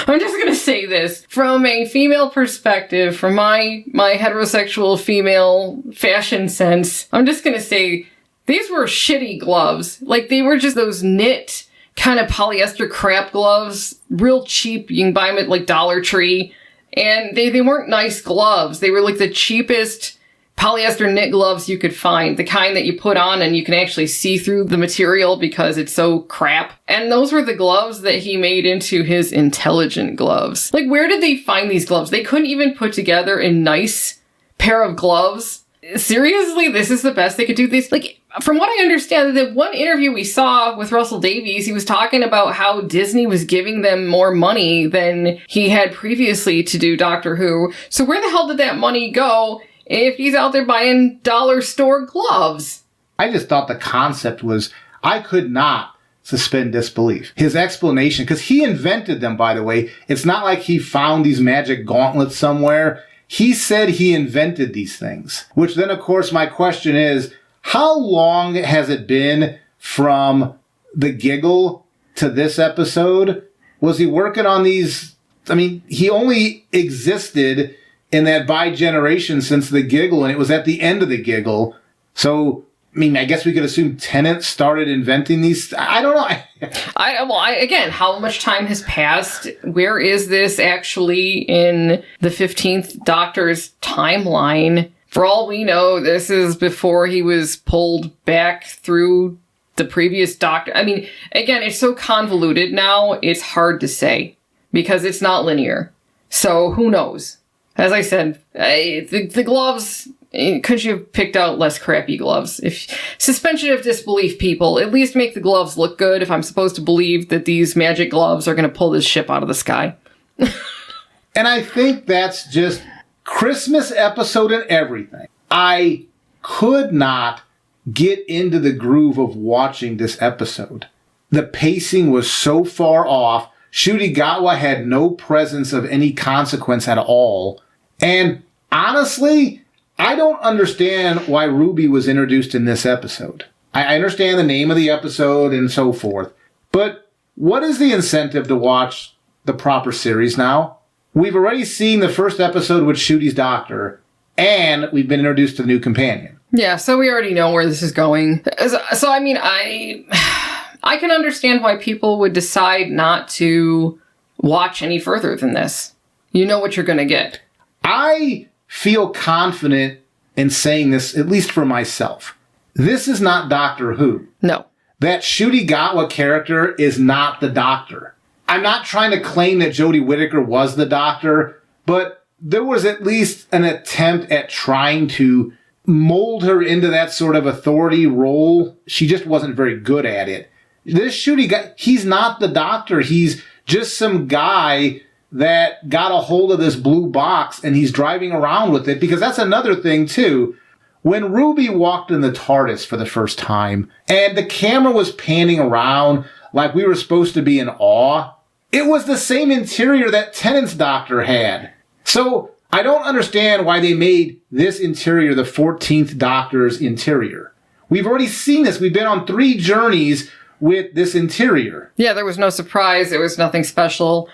I'm just going to say this from a female perspective, from my heterosexual female fashion sense. I'm just going to say these were shitty gloves. Like, they were just those knit kind of polyester crap gloves, real cheap. You can buy them at like Dollar Tree. And they weren't nice gloves. They were like the cheapest polyester knit gloves you could find. The kind that you put on and you can actually see through the material because it's so crap. And those were the gloves that he made into his intelligent gloves. Like, where did they find these gloves? They couldn't even put together a nice pair of gloves seriously, this is the best they could do. This, like, from what I understand, the one interview we saw with Russell Davies, he was talking about how Disney was giving them more money than he had previously to do Doctor Who. So where the hell did that money go if he's out there buying dollar store gloves? I just thought the concept was, I could not suspend disbelief. His explanation, because he invented them, by the way. It's not like he found these magic gauntlets somewhere. He said he invented these things. Which then, of course, my question is, how long has it been from the giggle to this episode? Was he working on these? I mean, he only existed in that bi-generation since the giggle, and it was at the end of the giggle. So, I mean, I guess we could assume Tennant started inventing these. I don't know. Again, how much time has passed? Where is this actually in the 15th Doctor's timeline? For all we know, this is before he was pulled back through the previous Doctor. I mean, again, it's so convoluted now, it's hard to say because it's not linear. So who knows? As I said, the gloves, could you have picked out less crappy gloves? If suspension of disbelief, people, at least make the gloves look good if I'm supposed to believe that these magic gloves are going to pull this ship out of the sky. And I think that's just Christmas episode and everything. I could not get into the groove of watching this episode. The pacing was so far off. Ncuti Gatwa had no presence of any consequence at all. And honestly, I don't understand why Ruby was introduced in this episode. I understand the name of the episode and so forth. But what is the incentive to watch the proper series now? We've already seen the first episode with Ncuti's doctor, and we've been introduced to the new companion. Yeah, so we already know where this is going. So, I mean, I can understand why people would decide not to watch any further than this. You know what you're going to get. I feel confident in saying this, at least for myself. This is not Doctor Who. No. That Ncuti Gatwa character is not the Doctor. I'm not trying to claim that Jodie Whittaker was the Doctor, but there was at least an attempt at trying to mold her into that sort of authority role. She just wasn't very good at it. This Ncuti guy, he's not the Doctor. He's just some guy that got a hold of this blue box and he's driving around with it, because that's another thing too. When Ruby walked in the TARDIS for the first time and the camera was panning around like we were supposed to be in awe, it was the same interior that Tennant's Doctor had. So I don't understand why they made this interior the 14th Doctor's interior. We've already seen this. We've been on 3 journeys with this interior. Yeah, there was no surprise. It was nothing special.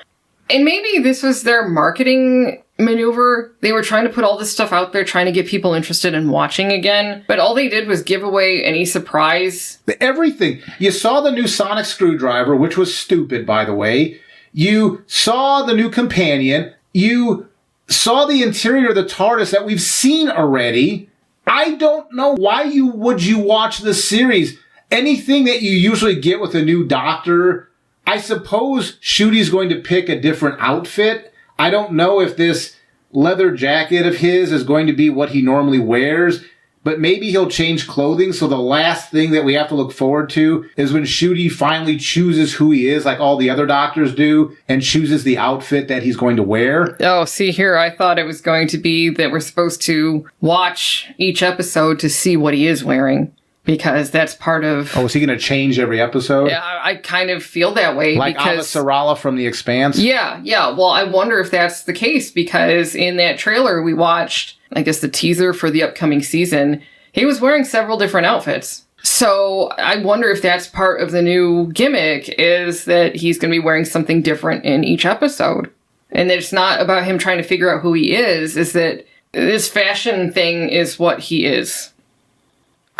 And maybe this was their marketing maneuver. They were trying to put all this stuff out there, trying to get people interested in watching again. But all they did was give away any surprise. Everything. You saw the new sonic screwdriver, which was stupid, by the way. You saw the new companion. You saw the interior of the TARDIS that we've seen already. I don't know why would you watch this series. Anything that you usually get with a new Doctor, I suppose Ncuti's going to pick a different outfit. I don't know if this leather jacket of his is going to be what he normally wears, but maybe he'll change clothing. So the last thing that we have to look forward to is when Ncuti finally chooses who he is, like all the other Doctors do, and chooses the outfit that he's going to wear. Oh, see here, I thought it was going to be that we're supposed to watch each episode to see what he is wearing. Because that's part of... Oh, is he going to change every episode? Yeah, I kind of feel that way. Like Avasarala from The Expanse? Yeah. Well, I wonder if that's the case, because in that trailer we watched, I guess the teaser for the upcoming season, he was wearing several different outfits. So I wonder if that's part of the new gimmick, is that he's going to be wearing something different in each episode. And that it's not about him trying to figure out who he is that this fashion thing is what he is.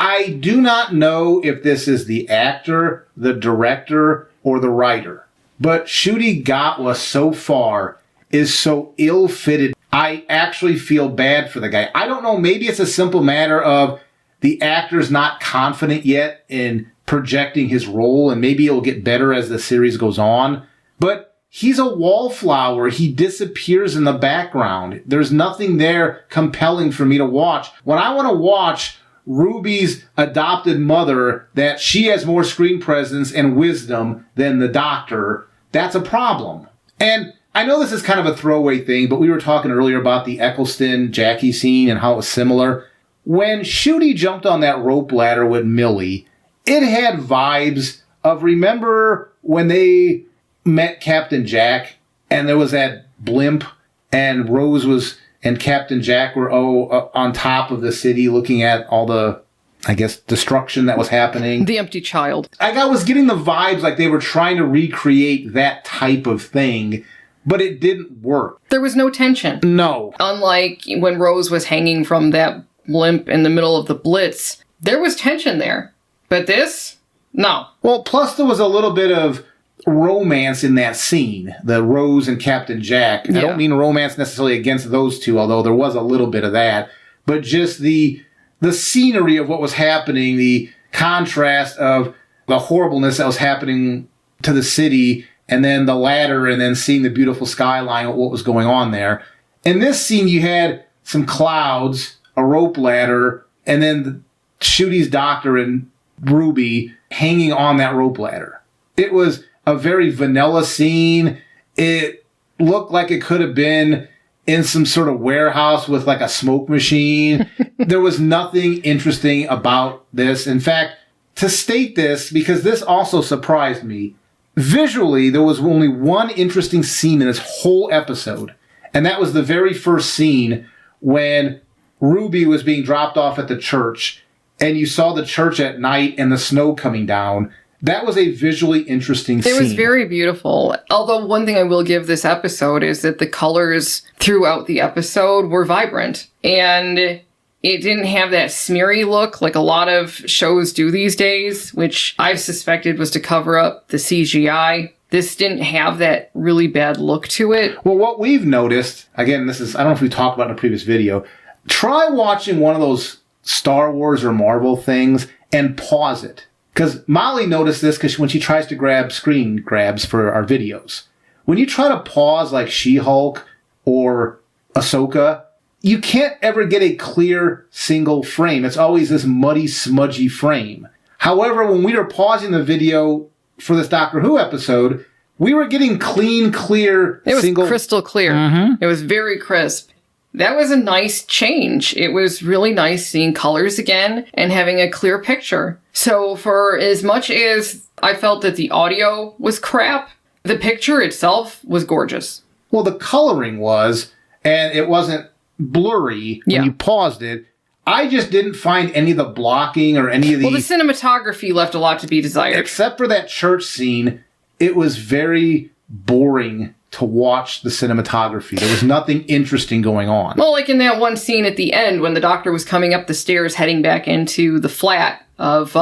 I do not know if this is the actor, the director, or the writer, but Ncuti Gatwa so far is so ill-fitted. I actually feel bad for the guy. I don't know, maybe it's a simple matter of the actor's not confident yet in projecting his role, and maybe it'll get better as the series goes on. But he's a wallflower. He disappears in the background. There's nothing there compelling for me to watch. When I want to watch Ruby's adopted mother, that she has more screen presence and wisdom than the doctor, that's a problem. And I know this is kind of a throwaway thing, but we were talking earlier about the Eccleston-Jackie scene and how it was similar. When Ncuti jumped on that rope ladder with Millie, it had vibes of, remember when they met Captain Jack and there was that blimp and Rose was and Captain Jack were on top of the city looking at all the, I guess, destruction that was happening. The empty child. I was getting the vibes like they were trying to recreate that type of thing, but it didn't work. There was no tension. No. Unlike when Rose was hanging from that blimp in the middle of the Blitz, there was tension there. But this? No. Well, plus there was a little bit of romance in that scene, the Rose and Captain Jack. Yeah. I don't mean romance necessarily against those two, although there was a little bit of that, but just the scenery of what was happening, the contrast of the horribleness that was happening to the city, and then the ladder, and then seeing the beautiful skyline of what was going on there. In this scene, you had some clouds, a rope ladder, and then Ncuti's doctor and Ruby hanging on that rope ladder. It was a very vanilla scene. It looked like it could have been in some sort of warehouse with like a smoke machine. There was nothing interesting about this. In fact, to state this, because this also surprised me, visually, there was only one interesting scene in this whole episode. And that was the very first scene when Ruby was being dropped off at the church and you saw the church at night and the snow coming down. That was a visually interesting scene. It was very beautiful. Although one thing I will give this episode is that the colors throughout the episode were vibrant. And it didn't have that smeary look like a lot of shows do these days, which I've suspected was to cover up the CGI. This didn't have that really bad look to it. Well, what we've noticed, again, I don't know if we talked about in a previous video, try watching one of those Star Wars or Marvel things and pause it. Because Molly noticed this because when she tries to grab screen grabs for our videos. When you try to pause like She-Hulk or Ahsoka, you can't ever get a clear single frame. It's always this muddy, smudgy frame. However, when we were pausing the video for this Doctor Who episode, we were getting clean, clear, it was crystal clear. Mm-hmm. It was very crisp. That was a nice change. It was really nice seeing colors again and having a clear picture. So for as much as I felt that the audio was crap, the picture itself was gorgeous. Well, the coloring was, and it wasn't blurry when you paused it. I just didn't find any of the blocking or any of the... Well, the cinematography left a lot to be desired. Except for that church scene, it was very boring to watch the cinematography. There was nothing interesting going on. Well, like in that one scene at the end when the doctor was coming up the stairs heading back into the flat of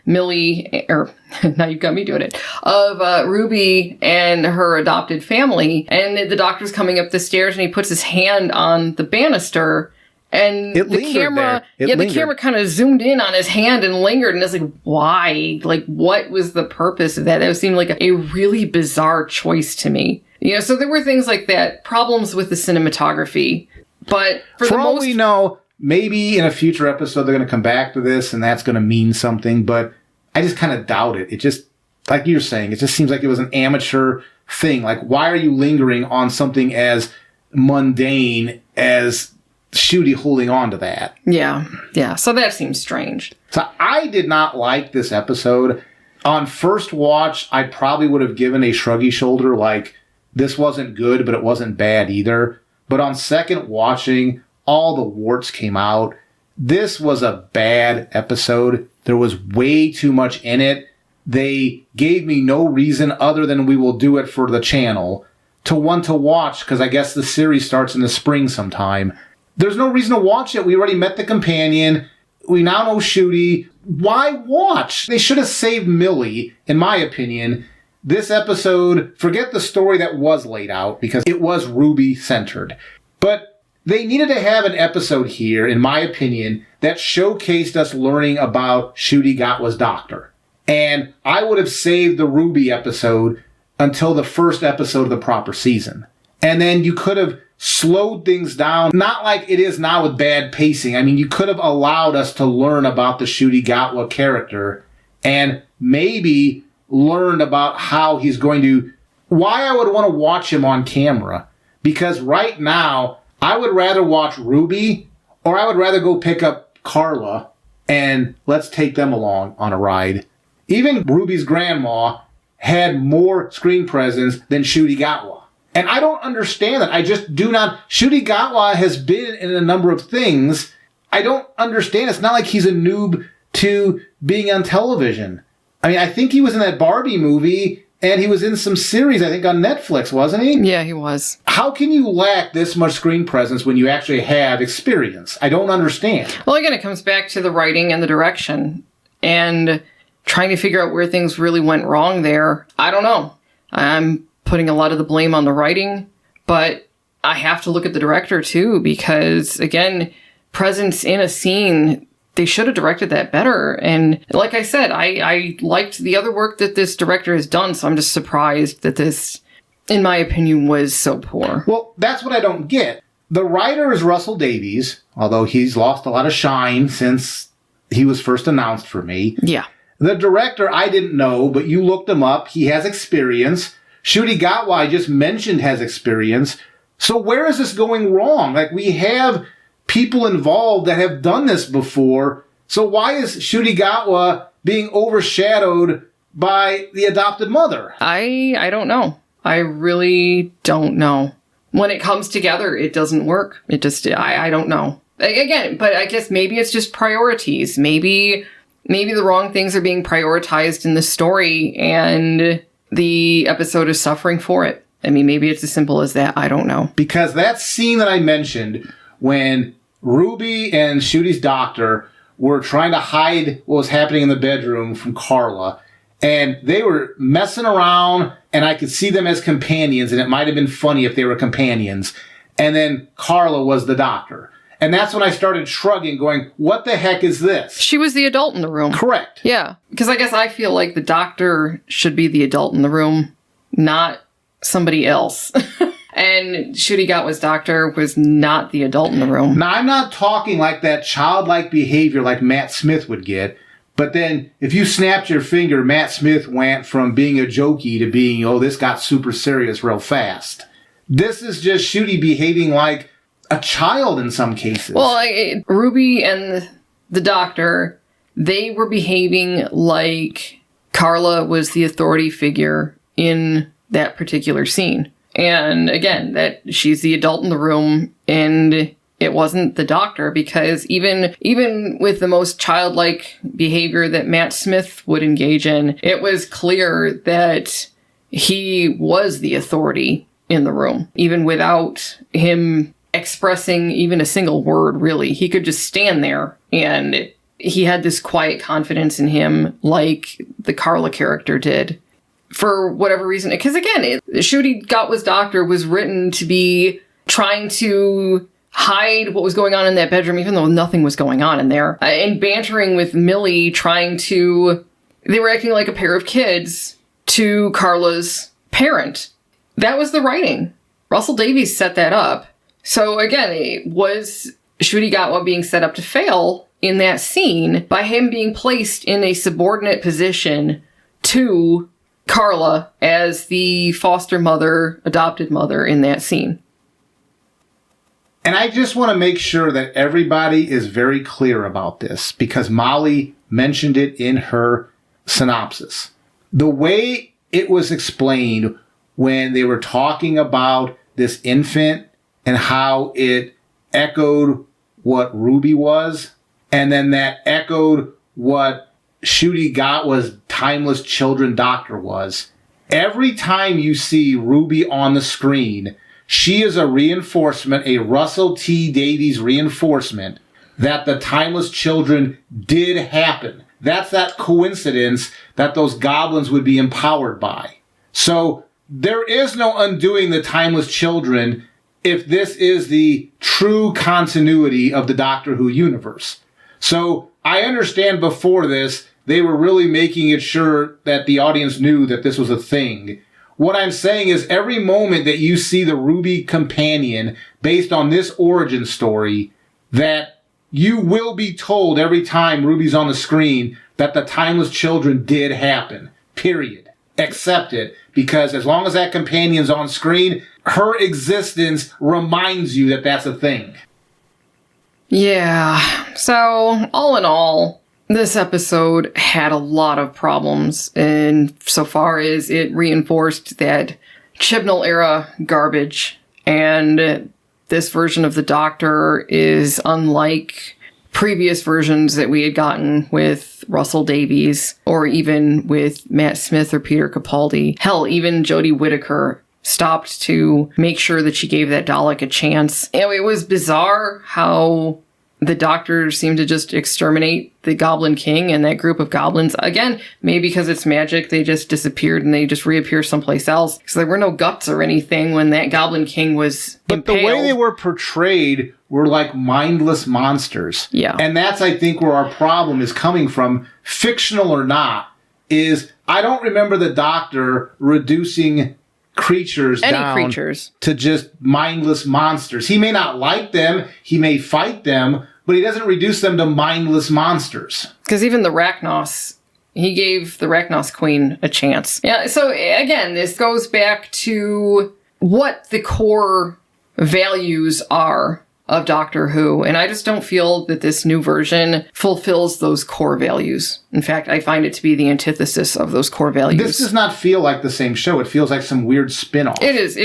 Millie, or now you've got me doing it, of Ruby and her adopted family. And the doctor's coming up the stairs and he puts his hand on the banister. And the camera, the camera kind of zoomed in on his hand and lingered. And it's like, why? Like, what was the purpose of that? That seemed like a really bizarre choice to me. You know, so there were things like that, problems with the cinematography. But for all we know, maybe in a future episode they're going to come back to this and that's going to mean something. But I just kind of doubt it. It just, like you're saying, it just seems like it was an amateur thing. Like, why are you lingering on something as mundane as Ncuti holding on to that? Yeah. So that seems strange. So I did not like this episode. On first watch, I probably would have given a shruggy shoulder, like, this wasn't good, but it wasn't bad either. But on second watching, all the warts came out. This was a bad episode. There was way too much in it. They gave me no reason other than we will do it for the channel to want to watch, because I guess the series starts in the spring sometime. There's no reason to watch it. We already met the companion. We now know Ncuti. Why watch? They should have saved Millie, in my opinion. This episode, forget the story that was laid out, because it was Ruby-centered. But they needed to have an episode here, in my opinion, that showcased us learning about Ncuti Gatwa's doctor. And I would have saved the Ruby episode until the first episode of the proper season. And then you could have slowed things down, not like it is now with bad pacing. I mean, you could have allowed us to learn about the Ncuti Gatwa character and maybe learned about how he's going to, why I would want to watch him on camera. Because right now, I would rather watch Ruby, or I would rather go pick up Carla and let's take them along on a ride. Even Ruby's grandma had more screen presence than Ncuti Gatwa. And I don't understand that. I just do not. Ncuti Gatwa has been in a number of things. I don't understand. It's not like he's a noob to being on television. I mean, I think he was in that Barbie movie, and he was in some series, I think, on Netflix, wasn't he? Yeah, he was. How can you lack this much screen presence when you actually have experience? I don't understand. Well, again, it comes back to the writing and the direction. And trying to figure out where things really went wrong there. I don't know. I'm putting a lot of the blame on the writing, but I have to look at the director too, because again, presence in a scene, they should have directed that better. And like I said, I liked the other work that this director has done, so I'm just surprised that this, in my opinion, was so poor. Well, that's what I don't get. The writer is Russell Davies, although he's lost a lot of shine since he was first announced for me. Yeah. The director, I didn't know, but you looked him up. He has experience. Ncuti Gatwa, I just mentioned, has experience. So where is this going wrong? Like, we have people involved that have done this before. So why is Ncuti Gatwa being overshadowed by the adopted mother? I don't know. I really don't know. When it comes together, it doesn't work. It just, I don't know. Again, but I guess maybe it's just priorities. Maybe the wrong things are being prioritized in the story and the episode is suffering for it. I mean, maybe it's as simple as that. I don't know. Because that scene that I mentioned when Ruby and Ncuti's doctor were trying to hide what was happening in the bedroom from Carla, and they were messing around, and I could see them as companions, and it might have been funny if they were companions. And then Carla was the doctor. And that's when I started shrugging, going, what the heck is this? She was the adult in the room. Correct. Yeah. Because I guess I feel like the doctor should be the adult in the room, not somebody else. And Ncuti Gatwa's doctor was not the adult in the room. Now, I'm not talking like that childlike behavior like Matt Smith would get. But then, if you snapped your finger, Matt Smith went from being a jokey to being, oh, this got super serious real fast. This is just Ncuti behaving like a child in some cases. Well, Ruby and the doctor, they were behaving like Carla was the authority figure in that particular scene. And again, that she's the adult in the room, and it wasn't the doctor, because even with the most childlike behavior that Matt Smith would engage in, it was clear that he was the authority in the room, even without him expressing even a single word, really. He could just stand there, and he had this quiet confidence in him like the Carla character did. For whatever reason, because again, Ncuti Gatwa's doctor was written to be trying to hide what was going on in that bedroom, even though nothing was going on in there, and bantering with Millie, they were acting like a pair of kids to Carla's parent. That was the writing. Russell Davies set that up. So again, it was Ncuti Gatwa being set up to fail in that scene by him being placed in a subordinate position to Carla as the foster mother, adopted mother in that scene. And I just want to make sure that everybody is very clear about this, because Molly mentioned it in her synopsis. The way it was explained when they were talking about this infant and how it echoed what Ruby was, and then that echoed what Ncuti Gatwa's timeless children doctor was. Every time you see Ruby on the screen, she is a reinforcement, a Russell T. Davies reinforcement, that the timeless children did happen. That's that coincidence that those goblins would be empowered by. So there is no undoing the timeless children if this is the true continuity of the Doctor Who universe. So I understand before this, they were really making it sure that the audience knew that this was a thing. What I'm saying is every moment that you see the Ruby companion based on this origin story, that you will be told every time Ruby's on the screen that the Timeless Children did happen. Period. Accept it. Because as long as that companion's on screen, her existence reminds you that that's a thing. Yeah. So, all in all, this episode had a lot of problems, and so far as it reinforced that Chibnall era garbage, and this version of the Doctor is unlike previous versions that we had gotten with Russell Davies, or even with Matt Smith or Peter Capaldi. Hell, even Jodie Whittaker stopped to make sure that she gave that Dalek a chance. And it was bizarre how the Doctor seemed to just exterminate the Goblin King and that group of goblins. Again, maybe because it's magic, they just disappeared and they just reappear someplace else. Because there were no guts or anything when that Goblin King was impaled. But the way they were portrayed were like mindless monsters. Yeah. And that's, I think, where our problem is coming from, fictional or not, is I don't remember the Doctor reducing creatures to just mindless monsters. He may not like them, he may fight them, but he doesn't reduce them to mindless monsters. Because even the Rachnos, he gave the Rachnos Queen a chance. Yeah, so again, this goes back to what the core values are of Doctor Who, and I just don't feel that this new version fulfills those core values. In fact, I find it to be the antithesis of those core values. This does not feel like the same show. It feels like some weird spin-off. It is.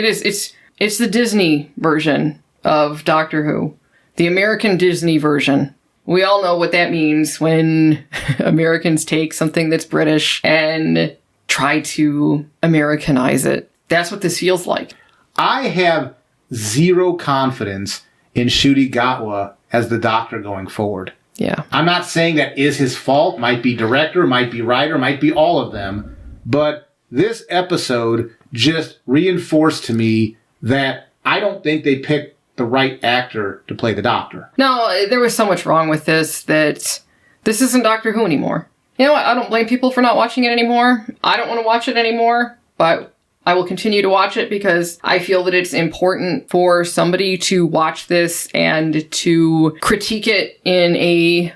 It's the Disney version of Doctor Who. The American Disney version. We all know what that means when Americans take something that's British and try to Americanize it. That's what this feels like. I have zero confidence in Ncuti Gatwa as the Doctor going forward. Yeah. I'm not saying that is his fault. Might be director, might be writer, might be all of them. But this episode just reinforced to me that I don't think they picked the right actor to play the Doctor. No, there was so much wrong with this that this isn't Doctor Who anymore. You know what? I don't blame people for not watching it anymore. I don't want to watch it anymore, but I will continue to watch it because I feel that it's important for somebody to watch this and to critique it in a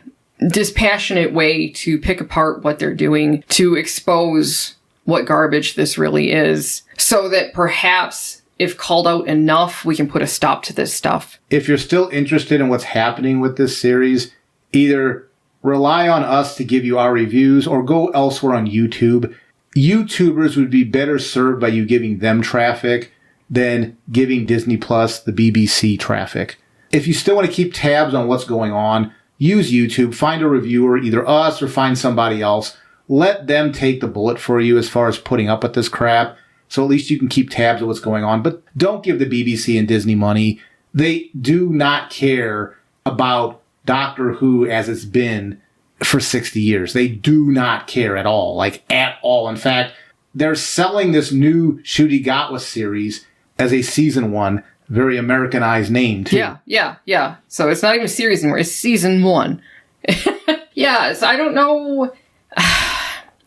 dispassionate way, to pick apart what they're doing, to expose what garbage this really is, so that perhaps, if called out enough, we can put a stop to this stuff. If you're still interested in what's happening with this series, either rely on us to give you our reviews or go elsewhere on YouTube. YouTubers would be better served by you giving them traffic than giving Disney Plus the BBC traffic. If you still want to keep tabs on what's going on, use YouTube, find a reviewer, either us or find somebody else. Let them take the bullet for you as far as putting up with this crap, so at least you can keep tabs of what's going on. But don't give the BBC and Disney money. They do not care about Doctor Who as it's been for 60 years. They do not care at all. Like, at all. In fact, they're selling this new Ncuti Gatwa series as a season 1, very Americanized name, too. Yeah. So it's not even series anymore. It's season 1. Yeah, so I don't know.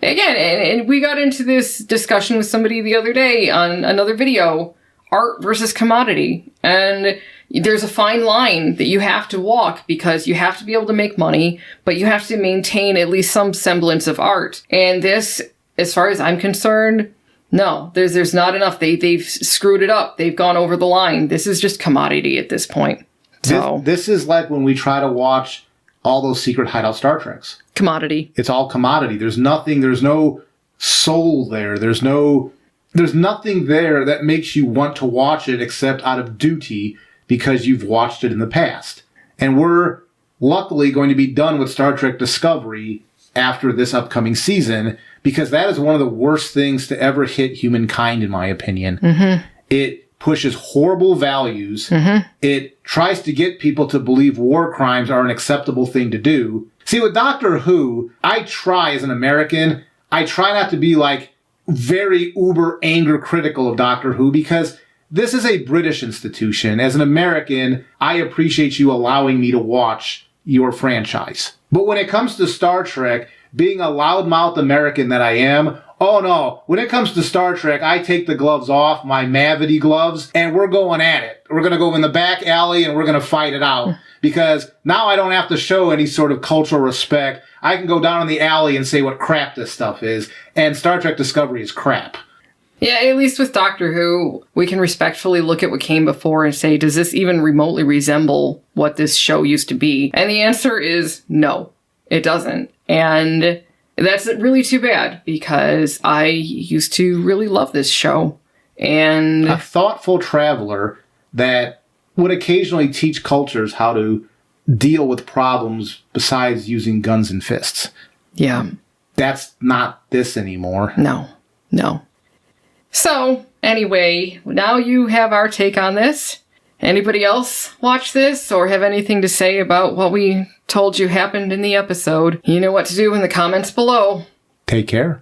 Again, and we got into this discussion with somebody the other day on another video, art versus commodity. And there's a fine line that you have to walk because you have to be able to make money, but you have to maintain at least some semblance of art. And this, as far as I'm concerned, no, there's not enough. They've screwed it up. They've gone over the line. This is just commodity at this point. So this is like when we try to watch all those Secret Hideout Star Treks. Commodity. It's all commodity. There's nothing, there's no soul there. There's nothing there that makes you want to watch it except out of duty because you've watched it in the past. And we're luckily going to be done with Star Trek Discovery after this upcoming season, because that is one of the worst things to ever hit humankind, in my opinion. Mm-hmm. It pushes horrible values. Mm-hmm. It tries to get people to believe war crimes are an acceptable thing to do. See, with Doctor Who, I try as an American, I try not to be like very uber anger critical of Doctor Who, because this is a British institution. As an American, I appreciate you allowing me to watch your franchise. But when it comes to Star Trek, being a loudmouth American that I am, oh no, when it comes to Star Trek, I take the gloves off, my Mavity gloves, and we're going at it. We're going to go in the back alley and we're going to fight it out. Because now I don't have to show any sort of cultural respect. I can go down in the alley and say what crap this stuff is. And Star Trek Discovery is crap. Yeah, at least with Doctor Who, we can respectfully look at what came before and say, does this even remotely resemble what this show used to be? And the answer is no, it doesn't. And that's really too bad, because I used to really love this show. And a thoughtful traveler that would occasionally teach cultures how to deal with problems besides using guns and fists. Yeah. That's not this anymore. No. So, anyway, now you have our take on this. Anybody else watch this or have anything to say about what we told you happened in the episode? You know what to do in the comments below. Take care.